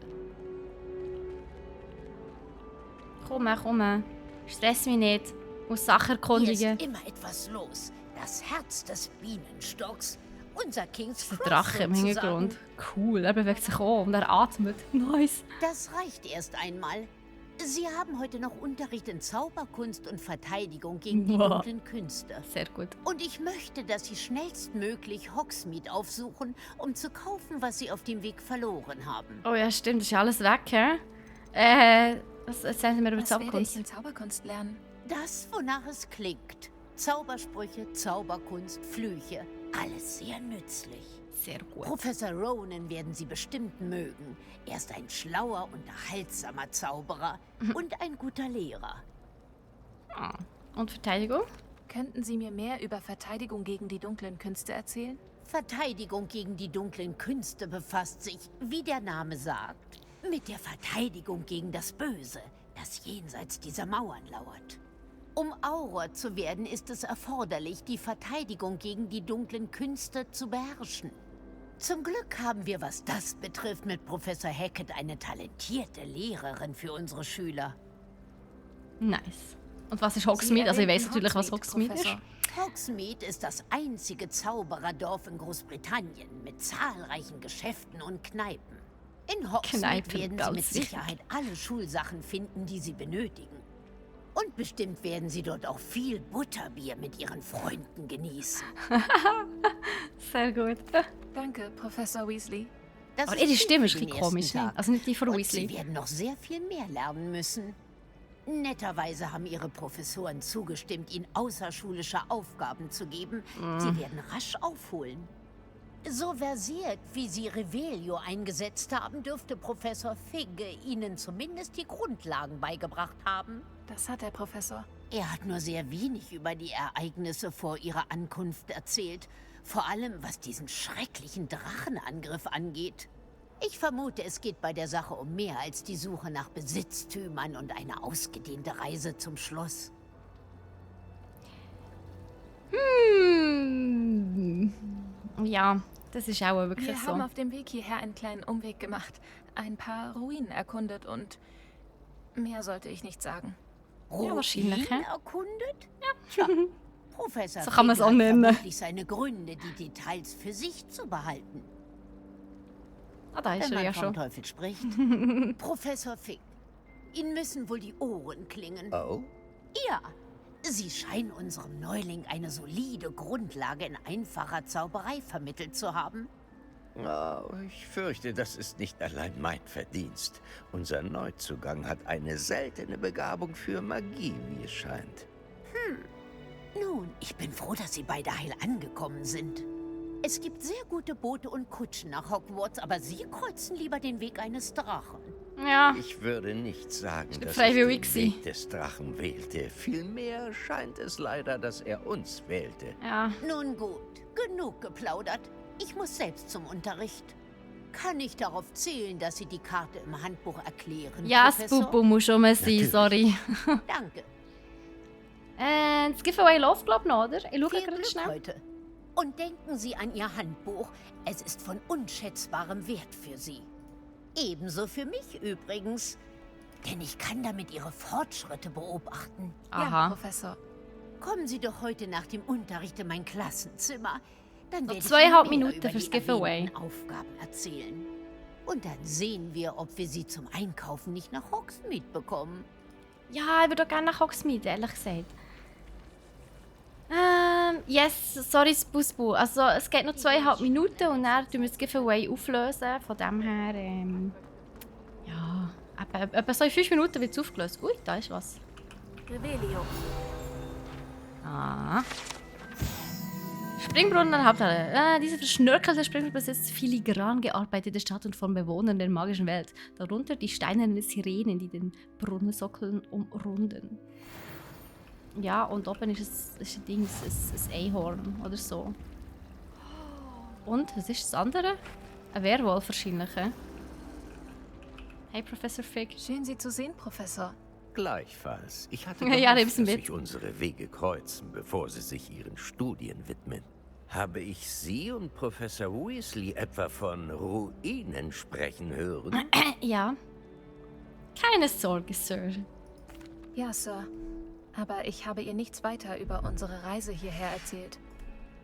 Komm. Stress mich nicht. Muss Sachen Hier erkundigen. ist immer etwas los. Das Herz des Bienenstocks. Unser King's Der Cross Drache im sozusagen. Hintergrund. Cool, er bewegt sich auch und er atmet. Nice. Das reicht erst einmal. Sie haben heute noch Unterricht in Zauberkunst und Verteidigung gegen die Wow. dunklen Künste. Sehr gut. Und ich möchte, dass Sie schnellstmöglich Hogsmeade aufsuchen, um zu kaufen, was Sie auf dem Weg verloren haben. Oh ja, stimmt, das ist alles weg, hä? Was erzählen Sie mir über Was werde ich Zauberkunst? in Zauberkunst lernen? Das, wonach es klingt. Zaubersprüche, Zauberkunst, Flüche. Alles sehr nützlich. Sehr gut. Professor Ronen werden Sie bestimmt mögen. Er ist ein schlauer, unterhaltsamer Zauberer und ein guter Lehrer. Und Verteidigung? Könnten Sie mir mehr über Verteidigung gegen die dunklen Künste erzählen? Verteidigung gegen die dunklen Künste befasst sich, wie der Name sagt, mit der Verteidigung gegen das Böse, das jenseits dieser Mauern lauert. Um Auror zu werden, ist es erforderlich, die Verteidigung gegen die dunklen Künste zu beherrschen. Zum Glück haben wir, was das betrifft, mit Professor Hackett eine talentierte Lehrerin für unsere Schüler. Nice. Und was ist Hogsmeade? Also ich weiß natürlich, was Hogsmeade ist. Professor. Hogsmeade ist das einzige Zaubererdorf in Großbritannien mit zahlreichen Geschäften und Kneipen. In Hogsmeade Kneipen, werden Sie ganz mit wichtig. Sicherheit alle Schulsachen finden, die Sie benötigen. Und bestimmt werden Sie dort auch viel Butterbier mit Ihren Freunden genießen. Sehr gut. Danke, Professor Weasley. Das Aber ist ihre gut Stimme für ist ein den bisschen komisch, ersten ne? Tag. Also nicht die von Und Weasley. Sie werden noch sehr viel mehr lernen müssen. Netterweise haben Ihre Professoren zugestimmt, Ihnen außerschulische Aufgaben zu geben. Sie werden rasch aufholen. So versiert, wie Sie Revelio eingesetzt haben, dürfte Professor Figge Ihnen zumindest die Grundlagen beigebracht haben. Das hat der Professor. Er hat nur sehr wenig über die Ereignisse vor Ihrer Ankunft erzählt. Vor allem, was diesen schrecklichen Drachenangriff angeht. Ich vermute, es geht bei der Sache um mehr als die Suche nach Besitztümern und eine ausgedehnte Reise zum Schloss. Ja, das ist auch wirklich Wir so. haben auf dem Weg hierher einen kleinen Umweg gemacht, ein paar Ruinen erkundet und mehr sollte ich nicht sagen. Ja, wahrscheinlich, hä? Erkundet? Ja. Tja, Professor So kann man's Figge auch hat nennen. vermutlich seine Gründe, die Details für sich zu behalten. Ah, da ist Wenn er man ja vom schon. Teufel spricht. Professor Figge, Ihnen müssen wohl die Ohren klingen. Oh? Ja, Sie scheinen unserem Neuling eine solide Grundlage in einfacher Zauberei vermittelt zu haben. Oh, ich fürchte, das ist nicht allein mein Verdienst. Unser Neuzugang hat eine seltene Begabung für Magie, wie es scheint. Nun, ich bin froh, dass Sie beide heil angekommen sind. Es gibt sehr gute Boote und Kutschen nach Hogwarts, aber Sie kreuzen lieber den Weg eines Drachen. Ja. Ich würde nicht sagen, dass ich freiwillig den gewesen. Weg des Drachen wählte. Vielmehr scheint es leider, dass er uns wählte. Ja. Nun gut, genug geplaudert. Ich muss selbst zum Unterricht. Kann ich darauf zählen, dass Sie die Karte im Handbuch erklären, Ja, das Professor? Bubu muss schon mal sein, sorry. Danke. Das Giveaway läuft, glaube ich, noch, oder? Ich schaue Viel gerade Glück schnell. heute. Und denken Sie an Ihr Handbuch. Es ist von unschätzbarem Wert für Sie. Ebenso für mich übrigens. Denn ich kann damit Ihre Fortschritte beobachten. Ja, Professor. Kommen Sie doch heute nach dem Unterricht in mein Klassenzimmer. Dann Noch werde ich 2,5 Ihnen mehr Minuten über fürs die Giveaway. erwähnten Aufgaben erzählen. Und dann sehen wir, ob wir Sie zum Einkaufen nicht nach Hogsmeade bekommen. Ja, ich würde auch gerne nach Hogsmeade, ehrlich gesagt. Yes, sorry, Busbu. Also, es geht noch 2,5 Minuten und dann tun wir das Giveaway auflösen. Von dem her, ja, etwa so in 5 Minuten wird es aufgelöst. Ui, da ist was. Revelio. Ah. Springbrunnen an der Haupthalle. Diese verschnörkelte Springbrunnen besitzt filigran gearbeitete Stadt und von Bewohnern der magischen Welt. Darunter die steinernen Sirenen, die den Brunnensockeln umrunden. Ja, und oben ist ein Ding, ein Einhorn oder so. Und, was ist das andere? Ein Werwolf wahrscheinlich, hä? Hey, Professor Fig. Schön, Sie zu sehen, Professor. Gleichfalls. Ich hatte Ja, gehofft, nimm's dass mit. sich unsere Wege kreuzen, bevor Sie sich Ihren Studien widmen. Habe ich Sie und Professor Weasley etwa von Ruinen sprechen hören? Ja. Keine Sorge, Sir. Ja, Sir. Aber ich habe ihr nichts weiter über unsere Reise hierher erzählt.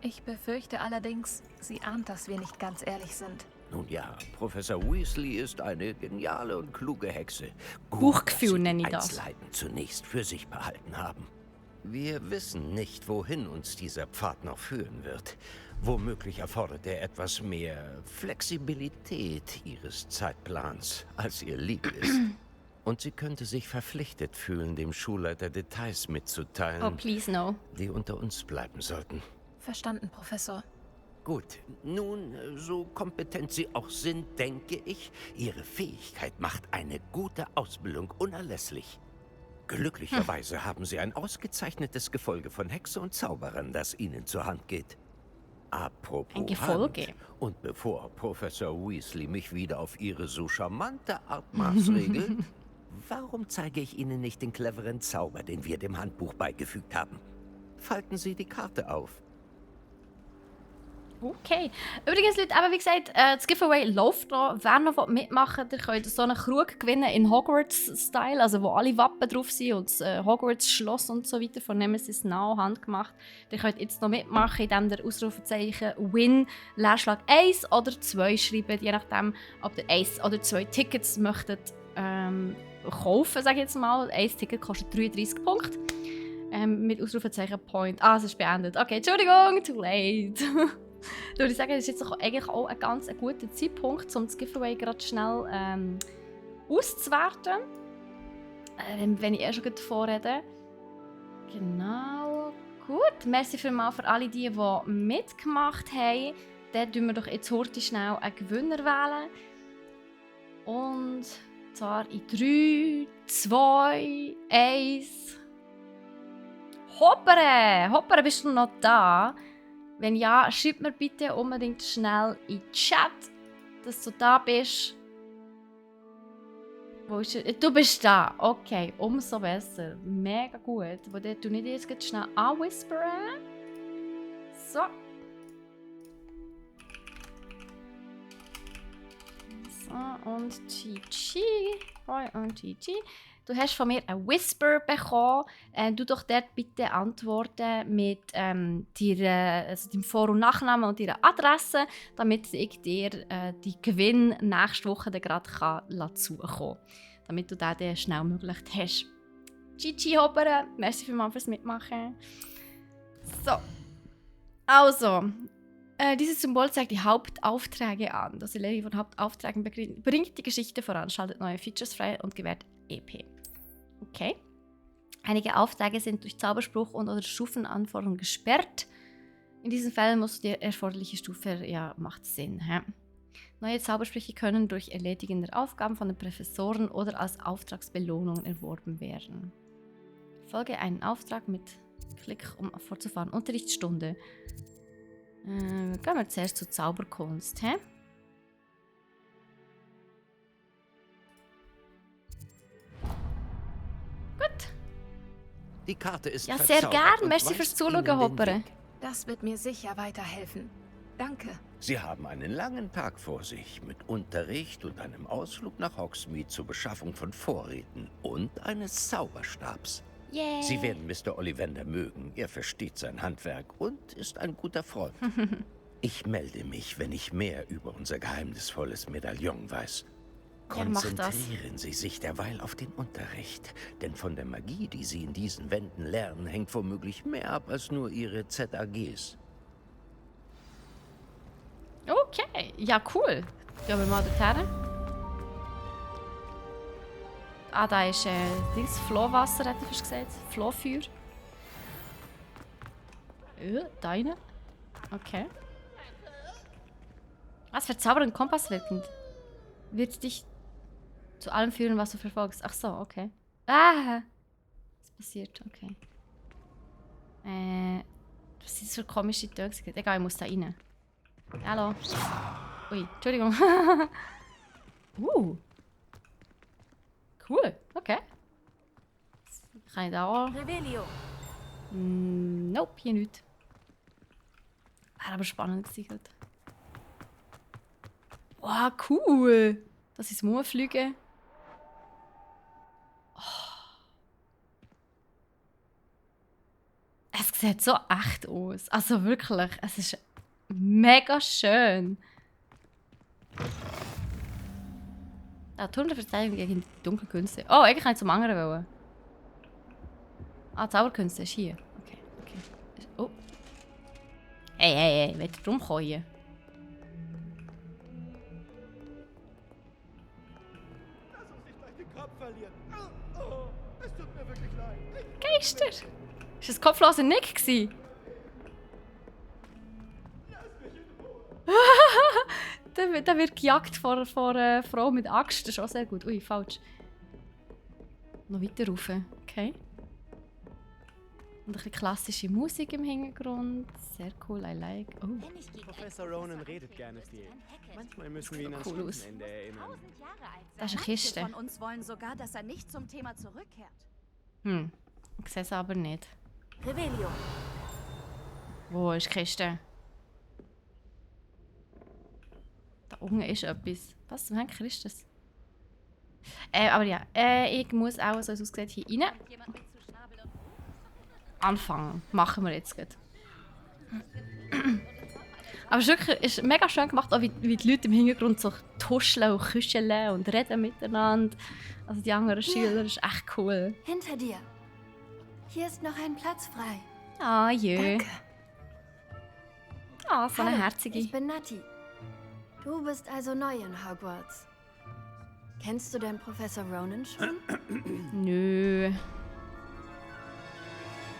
Ich befürchte allerdings, sie ahnt, dass wir nicht ganz ehrlich sind. Nun ja, Professor Weasley ist eine geniale und kluge Hexe. Gut, Buchgefühl dass Sie nenne die ich das. Einzelheiten zunächst für sich behalten haben. Wir wissen nicht, wohin uns dieser Pfad noch führen wird. Womöglich erfordert er etwas mehr Flexibilität Ihres Zeitplans, als ihr lieb ist. Und sie könnte sich verpflichtet fühlen, dem Schulleiter Details mitzuteilen, Oh, please no. die unter uns bleiben sollten. Verstanden, Professor. Gut, nun, so kompetent Sie auch sind, denke ich, Ihre Fähigkeit macht eine gute Ausbildung unerlässlich. Glücklicherweise haben Sie ein ausgezeichnetes Gefolge von Hexe und Zauberern, das Ihnen zur Hand geht. Apropos Ein Gefolge? Hand, und bevor Professor Weasley mich wieder auf Ihre so charmante Art maßregelt, warum zeige ich Ihnen nicht den cleveren Zauber, den wir dem Handbuch beigefügt haben? Falten Sie die Karte auf. Okay. Übrigens, Leute, aber wie gesagt, das Giveaway läuft noch. Wer noch mitmachen will, der könnt so einen Krug gewinnen in Hogwarts-Style, also wo alle Wappen drauf sind und das Hogwarts-Schloss und so weiter von Nemesis Now handgemacht. Ihr könnt jetzt noch mitmachen, indem ihr Ausrufezeichen Win Leerschlag 1 oder 2 schreibt, je nachdem, ob ihr 1 oder 2 Tickets möchtet kaufen, sage ich jetzt mal. Ein Ticket kostet 33 Punkte. Mit Ausrufezeichen Point. Ah, es ist beendet. Okay, Entschuldigung, too late. Da würde ich sagen, das ist jetzt doch eigentlich auch ein ganz guter Zeitpunkt, um das Giveaway gerade schnell auszuwerten. Wenn ich schon davor rede. Genau. Gut. Merci vielmals für alle, die mitgemacht haben. Dann tun wir doch jetzt heute schnell einen Gewinner wählen. Und zwar in 3, 2, 1. Hoppere! Hoppere, bist du noch da? Wenn ja, schreib mir bitte unbedingt schnell in den Chat, dass du da bist. Wo ist er? Du bist da. Okay, umso besser. Mega gut. Wo der du nicht jetzt schnell anwhispern. So. So, und GG. Roy und GG. Du hast von mir ein Whisper bekommen. Du doch dort bitte antworten mit deinem Vor- und Nachnamen und deiner Adresse, damit ich dir die Gewinn nächste Woche gerade zukommen kann. Damit du den schnell möglich hast. GG Hopper, merci vielmals fürs Mitmachen. So. Also. Dieses Symbol zeigt die Hauptaufträge an. Das Erledigen von Hauptaufträgen bringt die Geschichte voran, schaltet neue Features frei und gewährt EP. Okay. Einige Aufträge sind durch Zauberspruch und/oder Stufenanforderungen gesperrt. In diesen Fällen musst du die erforderliche Stufe, ja, macht Sinn. Hä? Neue Zaubersprüche können durch Erledigen der Aufgaben von den Professoren oder als Auftragsbelohnung erworben werden. Folge einen Auftrag mit Klick, um fortzufahren. Unterrichtsstunde. Gehen wir zuerst zur Zauberkunst. Hä? Gut. Die Karte ist Ja, sehr verzaubert gern. und Merci weist fürs Zuschauen, Ihnen den Hoppere. Weg. Das wird mir sicher weiterhelfen. Danke. Sie haben einen langen Tag vor sich mit Unterricht und einem Ausflug nach Hogsmeade zur Beschaffung von Vorräten und eines Zauberstabs. Yay. Sie werden Mr. Ollivander mögen. Er versteht sein Handwerk und ist ein guter Freund. Ich melde mich, wenn ich mehr über unser geheimnisvolles Medaillon weiß. Ja, mach das. Konzentrieren Sie sich derweil auf den Unterricht, denn von der Magie, die Sie in diesen Wänden lernen, hängt womöglich mehr ab als nur Ihre ZAGs. Okay, ja cool. Gehen wir mal dorthin. Ah, da ist dieses Flohwasser, hätte ich fast gesagt. Flohfeuer. Da rein. Okay. Was für Zauber und Kompass wirkend? Wird dich zu allem führen, was du verfolgst. Ach so, okay. Ah! Was passiert? Okay. Was ist das für komische Töne? Egal, ich muss da rein. Hallo. Ui, Entschuldigung. Cool. Okay. Kann ich da auch? Revelio. Nope, hier nicht. Wäre aber spannend gewesen. Gerade. Wow, cool! Das ist Moorflüge. Es sieht so echt aus. Also wirklich, es ist mega schön. Turm der Verteidigung gegen die Dunkelkünste. Oh, eigentlich kann ich zum anderen wollen. Ah, Zauberkünste ist hier. Okay. Oh. Hey, willst du rumkommen hier? Lass uns nicht gleich den Kopf verlieren. Oh, es tut mir wirklich leid. Geister! Ist das kopflose Nick gewesen? Der wird gejagt vor einer Frau mit Axt. Das ist auch sehr gut. Ui, falsch. Noch weiter rauf. Okay. Und ein bisschen klassische Musik im Hintergrund. Sehr cool, I like. Oh. Professor Ronan redet gerne viel. Manchmal müssen wir ihn ans Cool aus. Wochenende erinnern. Das ist eine Kiste. Manche von uns wollen sogar, dass er nicht zum Thema zurückkehrt. Ich sehe es aber nicht. Revelio. Wo ist die Kiste? Da unten ist etwas. Was zum Henker ist das? Aber ja, ich muss auch, so es aussieht, hier rein. Anfangen. Machen wir jetzt gut. Aber es ist wirklich ist mega schön gemacht, auch wie die Leute im Hintergrund so tuscheln und küscheln und reden miteinander. Also die anderen Schüler, das ist echt cool. Hinter dir. Hier ist noch ein Platz frei. Ah, jö. Danke. Ah, so eine Hallo, herzige. Ich bin Nati. Du bist also neu in Hogwarts. Kennst du denn Professor Ronan schon? Nö.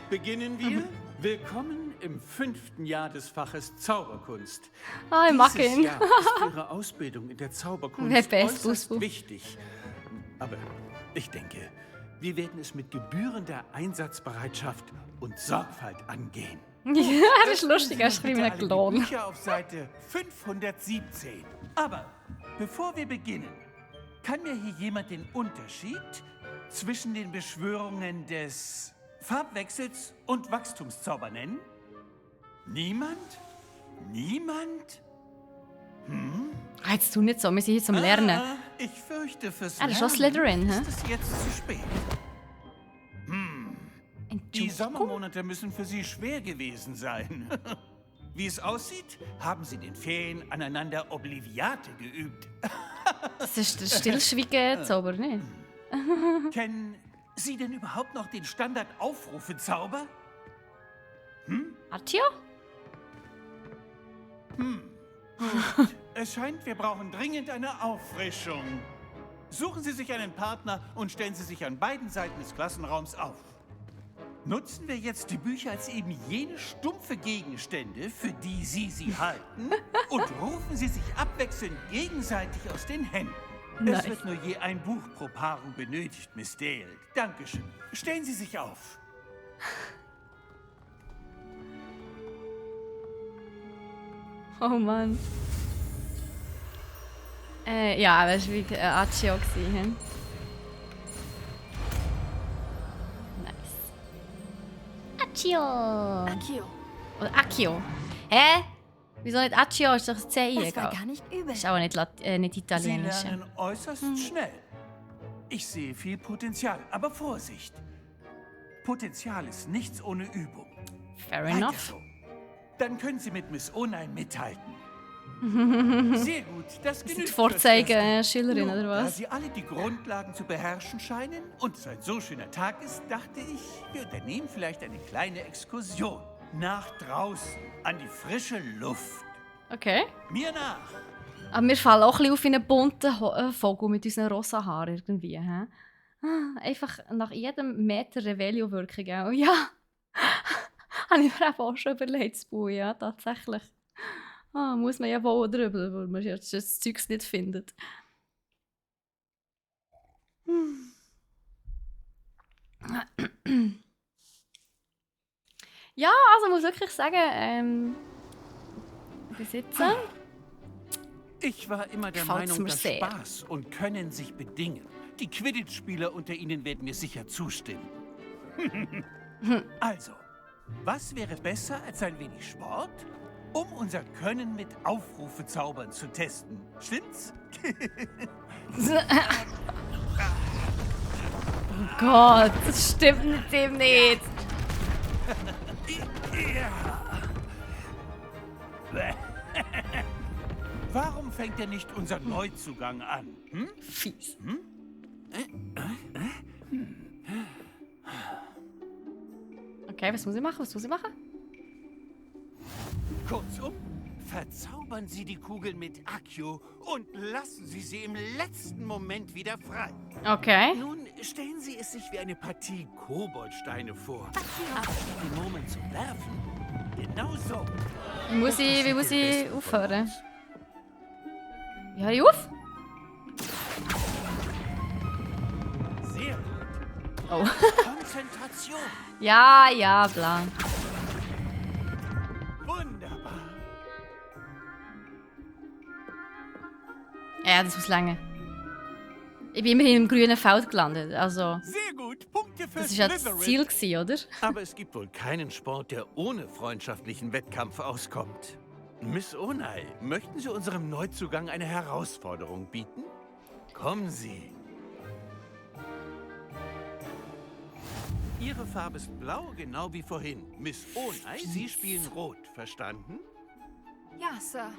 Beginnen wir. Willkommen im 5. Jahr des Faches Zauberkunst. Ah, ich mag Dieses ihn. Jahr ist Ihre Ausbildung in der Zauberkunst Wer best, äußerst Busbu. wichtig. Aber ich denke, wir werden es mit gebührender Einsatzbereitschaft und Sorgfalt angehen. Ja, das ist lustig, er schreibt mir einen Bitte alle die Klon. Bücher auf Seite 517. Aber bevor wir beginnen, kann mir hier jemand den Unterschied zwischen den Beschwörungen des Farbwechsels und Wachstumszauber nennen? Niemand? Niemand? Jetzt tu nicht so, wir sind hier zum Lernen. Ah, ich fürchte, fürs Ah, das ist schon Lernen Slytherin, hä? ist es jetzt zu spät. Die Sommermonate müssen für Sie schwer gewesen sein. Wie es aussieht, haben Sie den Ferien aneinander Obliviate geübt. Das ist der Stillschweigen-Zauber, nicht? Kennen Sie denn überhaupt noch den Standard-Aufrufe-Zauber? Accio? Gut. Es scheint, wir brauchen dringend eine Auffrischung. Suchen Sie sich einen Partner und stellen Sie sich an beiden Seiten des Klassenraums auf. Nutzen wir jetzt die Bücher als eben jene stumpfe Gegenstände, für die Sie sie halten, und rufen Sie sich abwechselnd gegenseitig aus den Händen. Nice. Es wird nur je ein Buch pro Paarung benötigt, Miss Dale. Dankeschön. Stellen Sie sich auf. Oh Mann. Ja, das war wie Accio. Nice. Accio. Accio. Oder Accio. Hä? Wieso nicht Accio? Ist doch ein C. Das war gar nicht übel. Ist aber nicht, nicht Sie Italienisch. lernen äußerst schnell. Ich sehe viel Potenzial, aber Vorsicht. Potenzial ist nichts ohne Übung. Fair Weiter enough. so. Dann können Sie mit Miss Onein mithalten. Sehr gut, das Sind genügt. Vorzeigeschülerin, oder Da was? Sie alle die Grundlagen zu beherrschen scheinen und es ein so schöner Tag ist, dachte ich, wir unternehmen vielleicht eine kleine Exkursion. Nach draußen, an die frische Luft. Okay. Mir nach. Aber wir fallen auch ein bisschen auf wie einen bunten Vogel mit unseren rosa Haaren irgendwie. Hä? Einfach nach jedem Meter Revelio-Wirkung auch. Ja. Habe ich mir eben auch schon überlegt zu bauen, ja, tatsächlich. Muss man ja wohl drüber, weil man ja das Zeugs nicht findet. Ja, also muss wirklich sagen, besitzen. Ich war immer der Gefällt's Meinung, mir dass sehr. Spaß und Können sich bedingen. Die Quidditch-Spieler unter Ihnen werden mir sicher zustimmen. Also, was wäre besser als ein wenig Sport, um unser Können mit Aufrufezaubern zu testen? Stimmt's? Oh Gott, das stimmt mit dem nicht. Warum fängt er nicht unseren Neuzugang an? Hm? Fies. Hm? Okay, was muss ich machen? Was muss ich machen? Kurzum, verzaubern Sie die Kugel mit Accio und lassen Sie sie im letzten Moment wieder frei. Okay. Nun stellen Sie es sich wie eine Partie Koboldsteine vor. Aber statt die Murmeln zu werfen, genau so. Wie muss ich aufhören? Wie höre ich auf? Sehr gut. Oh. Konzentration. Ja, bla. Wunderbar. Ja, das muss lange. Ich bin immerhin im grünen Feld gelandet, also... Sehr gut, Punkte für Das war ja das Ziel gewesen, oder? Aber es gibt wohl keinen Sport, der ohne freundschaftlichen Wettkampf auskommt. Miss Onai, möchten Sie unserem Neuzugang eine Herausforderung bieten? Kommen Sie. Ihre Farbe ist blau, genau wie vorhin. Miss Onai, Sie spielen rot, verstanden? Ja, Sir.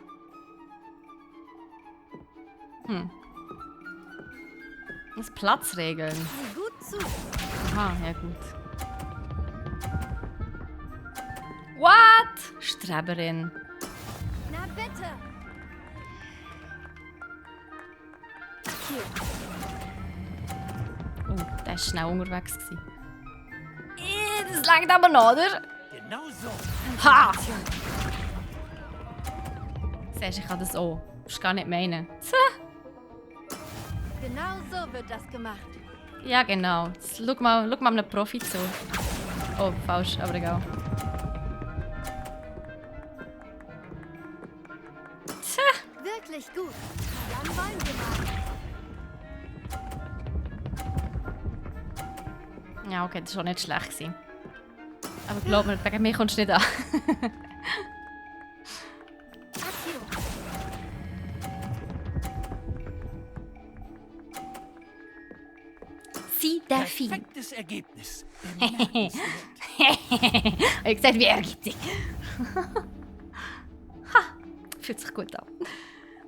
Das Platzregeln. Sieh gut zu. Aha, ja gut. What? Streberin. Na bitte. Oh, der war schnell unterwegs gewesen. Das langt aber noch, oder? Genau so. Ha! Siehst du, ich kann das auch. Du musst gar nicht meinen. Genau so wird das gemacht. Ja, genau. Jetzt schau mal einem Profi zu. Oh, falsch, aber egal. Wirklich gut. Na dann wollen wir mal. Ja, okay, das war nicht schlecht gewesen. Aber glaub mir, wegen mir kommst du nicht an. Sie, Delfin. Perfektes Ergebnis. Ich gesagt, wie ehrgeizig. Ha, fühlt sich gut an.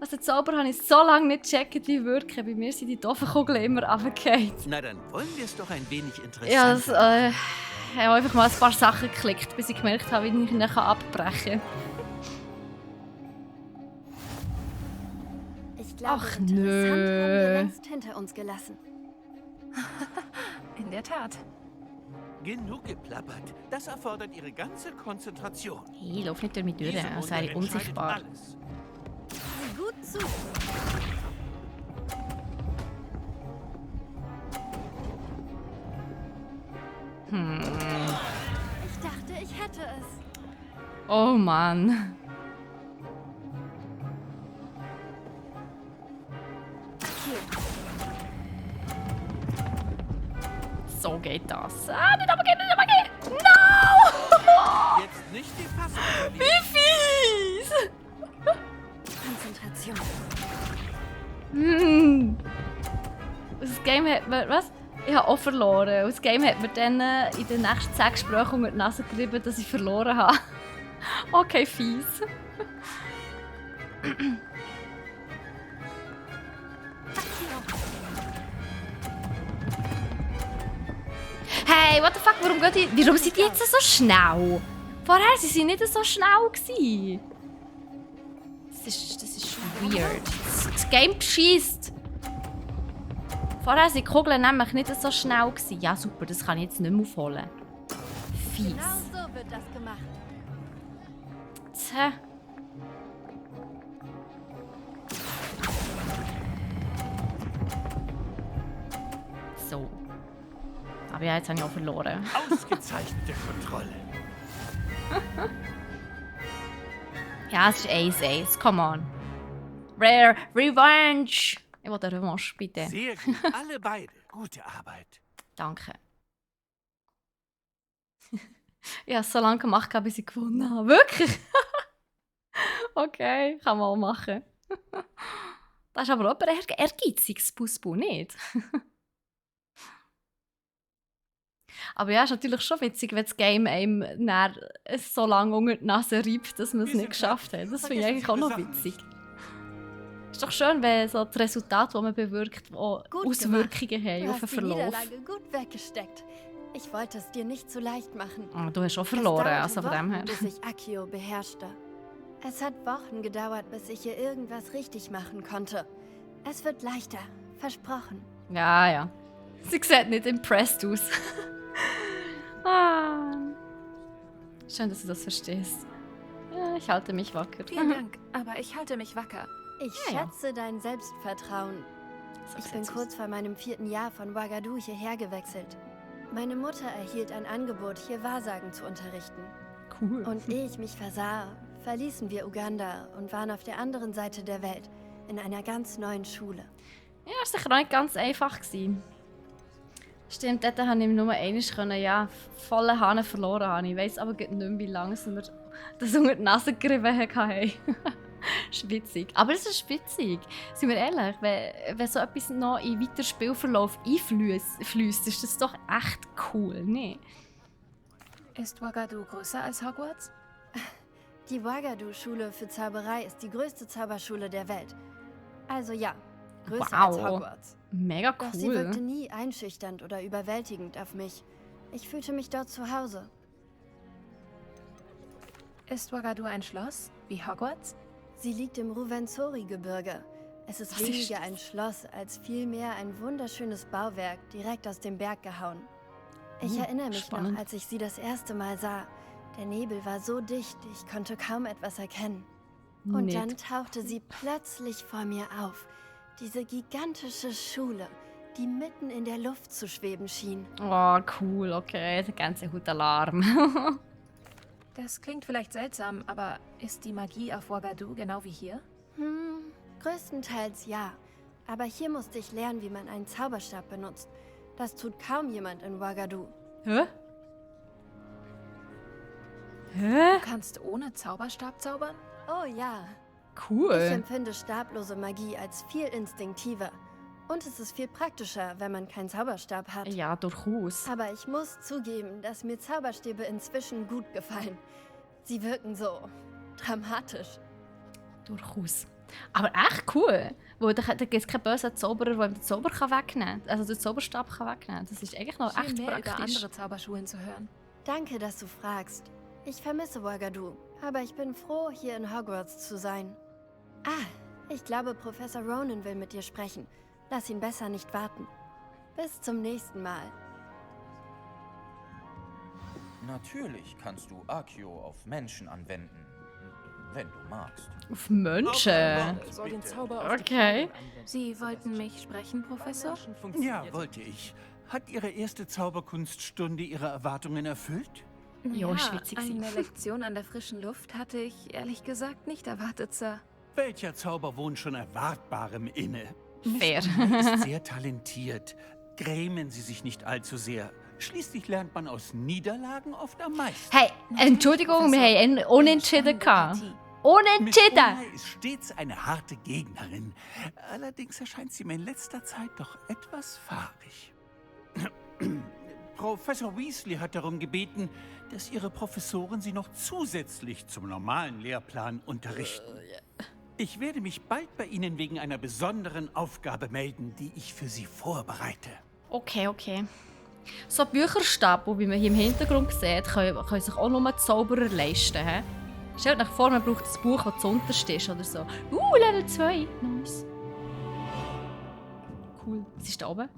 Also Zauber habe ich so lange nicht gecheckt, wie wirken. Bei mir sind die doofen Kugeln immer runtergefallen. Na, dann wollen wir es doch ein wenig interessant. Ja, ich habe einfach mal ein paar Sachen geklickt, bis ich gemerkt habe, wie ich ihn abbrechen kann. Ich glaube, Ach, interessant nö. haben wir längst hinter uns gelassen. In der Tat. Genug geplappert. Das erfordert Ihre ganze Konzentration. Hey, lauf nicht durch mich durch, Diese als wäre ich Runde unsichtbar. entscheidet alles. Sieh gut zu. Ich dachte, ich hätte es. Oh Mann. So geht das. Ah, nicht runtergehen, nicht runtergehen! No! Jetzt nicht die Fassung verlieren. Wie fies! Konzentration. Das Game hat mir... Was? Ich habe auch verloren. Und das Game hat mir dann in den nächsten 10 Gesprächen unter die Nase gerieben, dass ich verloren habe. Okay, fies. Hey, what the fuck? Warum sind die jetzt so schnell? Vorher waren sie nicht so schnell gewesen. Das ist weird. Das Game beschießt. Vorher waren die Kugeln nämlich nicht so schnell gewesen. Ja, super, das kann ich jetzt nicht mehr aufholen. Fies. Genau so wird das gemacht. Tja. So. Aber ja, jetzt habe ich auch verloren. Ausgezeichnete Kontrolle. Ja, es ist Ace. Come on. Rare Revenge. Ich will eine Revanche, bitte. Sehr gut. Alle beide. Gute Arbeit. Danke. Ich habe es so lange gemacht, bis ich gewonnen habe. Wirklich? Okay, kann man auch machen. Das ist aber auch ein ehrgeiziges Busbu, nicht? Aber ja, ist natürlich schon witzig, wenn das Game einem dann so lange unter die Nase reibt, dass man es nicht geschafft hat. Das finde ich eigentlich auch noch witzig. Ist doch schön, wenn so das Resultat, das man bewirkt, auch Auswirkungen haben auf den Verlauf. Du hast die Niederlage gut weggesteckt. Ich wollte es dir nicht zu leicht machen. Oh, du hast auch verloren, also von dem her. Bis ich Accio beherrschte. Es hat Wochen gedauert, bis ich hier irgendwas richtig machen konnte. Es wird leichter, versprochen. Ja, ja. Sie sieht nicht impressed aus. Schön, dass du das verstehst. Ja, ich halte mich wacker. Vielen Dank, aber ich halte mich wacker. Ich schätze dein Selbstvertrauen. Ich bin kurz vor meinem 4. Jahr von Ouagadougou hierher gewechselt. Meine Mutter erhielt ein Angebot, hier Wahrsagen zu unterrichten. Cool. Und ehe ich mich versah, verließen wir Uganda und waren auf der anderen Seite der Welt, in einer ganz neuen Schule. Ja, das war sicher auch nicht ganz einfach. Stimmt, dort konnte ich nur einmal ja, volle Hahn verloren. Ich weiss aber nicht mehr, wie lange wir das unter die Nase gerieben haben. Das ist witzig. Aber es ist witzig. Seien wir ehrlich, wenn so etwas noch in weiteren Spielverlauf einfließt, ist das doch echt cool, ne? Ist Ouagadougou größer als Hogwarts? Die Ouagadougou-Schule für Zauberei ist die größte Zauberschule der Welt. Also ja, größer als Hogwarts. Mega cool. Doch sie wirkte nie einschüchternd oder überwältigend auf mich. Ich fühlte mich dort zu Hause. Ist Ouagadougou ein Schloss, wie Hogwarts? Sie liegt im Ruvenzori-Gebirge. Es ist weniger ein Schloss, als vielmehr ein wunderschönes Bauwerk, direkt aus dem Berg gehauen. Ich erinnere mich noch, als ich sie das erste Mal sah. Der Nebel war so dicht, ich konnte kaum etwas erkennen. Und dann tauchte sie plötzlich vor mir auf. Diese gigantische Schule, die mitten in der Luft zu schweben schien. Oh, cool, okay. Der ganze Hutalarm. Das klingt vielleicht seltsam, aber ist die Magie auf Ouagadougou genau wie hier? Größtenteils ja. Aber hier musste ich lernen, wie man einen Zauberstab benutzt. Das tut kaum jemand in Ouagadougou. Hä? Du kannst ohne Zauberstab zaubern? Oh ja. Cool. Ich empfinde stablose Magie als viel instinktiver. Und es ist viel praktischer, wenn man keinen Zauberstab hat. Ja, durchaus. Aber ich muss zugeben, dass mir Zauberstäbe inzwischen gut gefallen. Sie wirken so dramatisch. Durchaus. Aber echt cool. Weil da gibt es keinen bösen Zauberer, der den Zauber wegnehmen kann. Also den Zauberstab wegnehmen kann. Das ist eigentlich noch echt mehr praktisch. über andere Zauberschulen zu hören. Danke, dass du fragst. Ich vermisse Ouagadougou, aber ich bin froh, hier in Hogwarts zu sein. Ich glaube, Professor Ronen will mit dir sprechen. Lass ihn besser nicht warten. Bis zum nächsten Mal. Natürlich kannst du Accio auf Menschen anwenden, wenn du magst. Auf Menschen? Okay. Sie wollten mich sprechen, Professor? Ja, wollte ich. Hat Ihre erste Zauberkunststunde Ihre Erwartungen erfüllt? Ja, eine Lektion an der frischen Luft hatte ich ehrlich gesagt nicht erwartet, Sir. Welcher Zauber wohnt schon Erwartbarem inne? Fair. Miss ist sehr talentiert. Grämen Sie sich nicht allzu sehr. Schließlich lernt man aus Niederlagen oft am meisten. Hey, Entschuldigung, wir haben einen Unentschieden gehabt. Unentschieden! Miss Unai ist stets eine harte Gegnerin. Allerdings erscheint sie mir in letzter Zeit doch etwas fahrig. Professor Weasley hat darum gebeten, dass Ihre Professoren Sie noch zusätzlich zum normalen Lehrplan unterrichten. Ich werde mich bald bei Ihnen wegen einer besonderen Aufgabe melden, die ich für Sie vorbereite. Okay. So Bücherstapel, wie man hier im Hintergrund sieht, können sich auch nur die Zauberer leisten. He? Stellt euch vor, man braucht ein Buch, das zuunterst ist oder so. Level 2. Nice. Cool. Was ist da oben?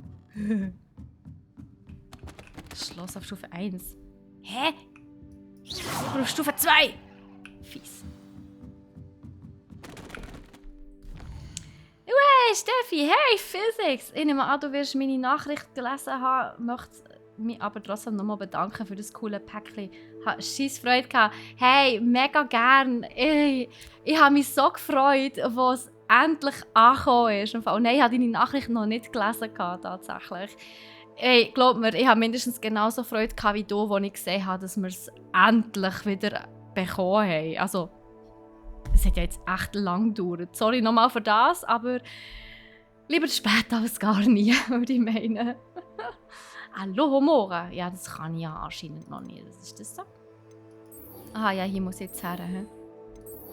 Schloss auf Stufe 1. Hä? Ich brauche Stufe 2. Fies. Hey Steffi, hey Physics! Ich nehme an, du wirst meine Nachricht gelesen haben, möchte mich aber trotzdem nochmal bedanken für das coole Päckchen. Ich hatte scheisse Freude gehabt. Hey, mega gern! Ich habe mich so gefreut, als es endlich angekommen ist. Und nein, ich habe deine Nachricht noch nicht gelesen, tatsächlich. Ey, glaub mir, ich habe mindestens genauso Freude gehabt wie du, als ich gesehen habe, dass wir es endlich wieder bekommen haben. Also, es hat ja jetzt echt lang gedauert. Sorry nochmal für das, aber lieber spät als gar nie, würde ich meinen. Alohomora. Ja, das kann ich ja anscheinend noch nicht. Was ist das so? Ah ja, hier muss ich jetzt her. He?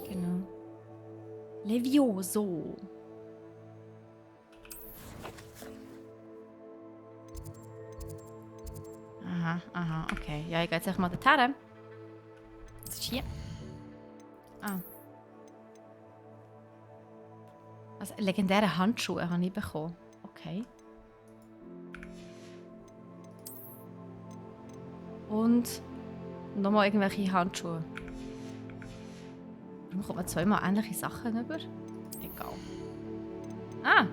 Genau. Levioso. Aha, okay. Ja, ich gehe jetzt einfach mal dorthin. Was ist hier? Ah. Also, legendäre Handschuhe habe ich bekommen. Okay. Und nochmal irgendwelche Handschuhe. Warum kommt man zweimal ähnliche Sachen über? Egal. Ah!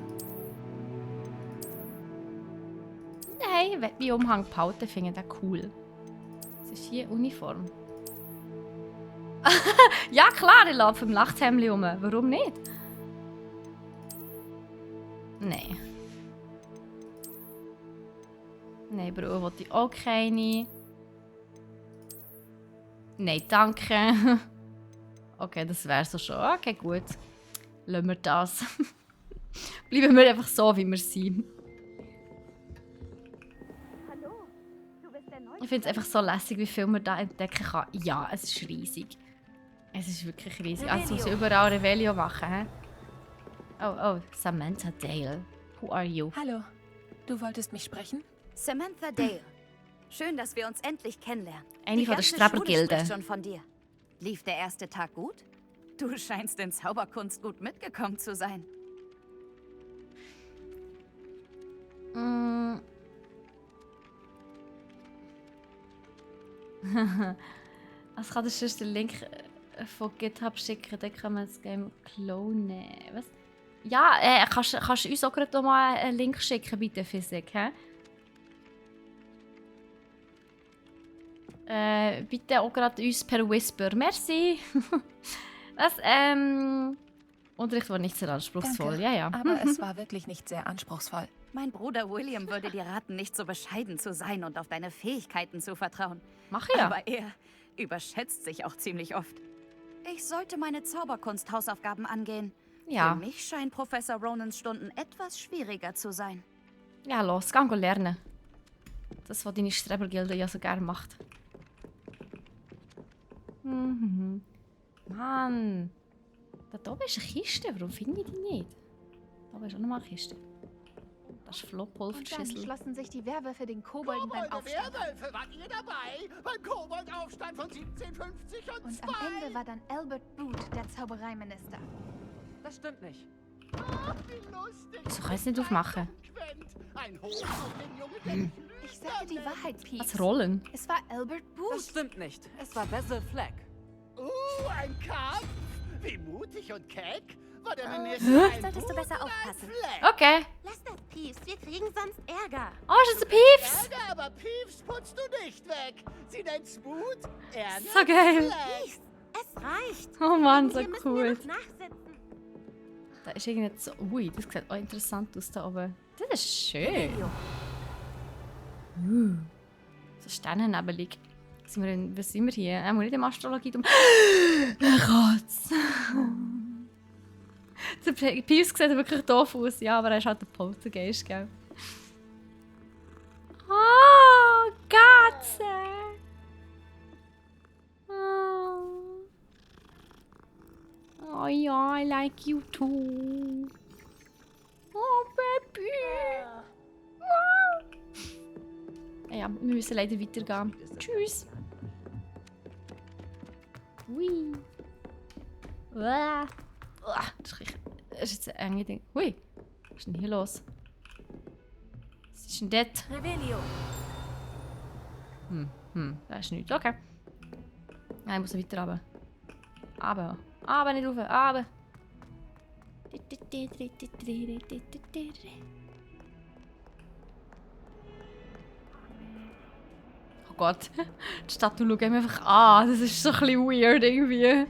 Nein, ich will meinen Umhang behalten, finde ich das cool. Was ist hier? Uniform. Ja klar, ich laufe im Nachthemdli rum. Warum nicht? Nein. Nein, Bro, wollte ich auch keine. Nein, danke. Okay, das wäre so schon. Okay, gut. Lassen wir das. Bleiben wir einfach so, wie wir sind. Ich finde es einfach so lässig, wie viel man da entdecken kann. Ja, es ist riesig. Es ist wirklich riesig. Also muss ich überall Revelio machen, hä? Oh, Samantha Dale. Who are you? Hallo. Du wolltest mich sprechen? Samantha Dale. Schön, dass wir uns endlich kennenlernen. Eine von der Strebergilde. Schule schon von dir. Lief der erste Tag gut? Du scheinst in Zauberkunst gut mitgekommen zu sein. Also kann ich den Link von GitHub schicken, dann kann man das Game klonen. Was? Ja, kannst du uns auch gerade mal einen Link schicken, bitte, Physik, hä? Bitte auch gerade uns per Whisper. Merci! Was, Unterricht war nicht sehr anspruchsvoll, Danke. ja. Aber es war wirklich nicht sehr anspruchsvoll. Mein Bruder William würde dir raten, nicht so bescheiden zu sein und auf deine Fähigkeiten zu vertrauen. Mach ja. Aber er überschätzt sich auch ziemlich oft. Ich sollte meine Zauberkunst-Hausaufgaben angehen. Ja. Für mich scheinen Professor Ronans Stunden etwas schwieriger zu sein. Ja, los, geh lernen. Das, was deine Strebergilde ja so gerne macht. Mann. Da oben ist eine Kiste. Warum finde ich die nicht? Da oben ist auch nochmal eine Kiste. Das ist Und dann Flohpulverschüssel. schlossen sich die Werwölfe den Kobolden beim Aufstand an. Werwölfe, wart ihr dabei? Beim Koboldaufstand von 1750 Und am Ende war dann Albert Boot der Zaubereiminister. Das stimmt nicht. Ach, wie lustig. Wieso kann ich es nicht aufmachen? Ein Hoch auf den jungen Menschen. Ich sage die Wahrheit, Pete. Was rollen? Es war Albert Boot. Das stimmt nicht. Es war Basil Fleck. Ein Kampf? Wie mutig und keck? War der Minister Vielleicht ein solltest du Buch besser oder ein aufpassen. Fleck? Okay. Lass das, Peeves. Wir kriegen sonst Ärger. Oh, ist das ein Piefs? Ärger, aber Piefs putzt du nicht weg. Sie nennt's Mut. Ärger. So geil. Peeves, es reicht. Oh Mann, so Hier müssen wir cool. noch nachsitzen. Da ist irgendwie so... Ui, das sieht auch interessant aus da oben. Das ist schön. So sternennebelig. Was sind wir hier? Nicht im Astrologie. Ein Katz. Der Pius sieht wirklich doof aus. Ja, aber er ist halt ein Poltergeist, gell? Oh, Katze! Oh ja, I like you too. Oh, Baby! Ja, wir müssen leider weitergehen. Tschüss! Hui! Uah. Uah, das ist jetzt ein enge Ding. Hui! Was ist denn hier los? Was ist denn das? Revelio. Da ist nichts. Okay. Nein, ich muss noch weiter runter. Aber nicht rauf. Aber. Oh Gott. Die Statue schaut mich einfach an. Das ist so ein bisschen weird irgendwie.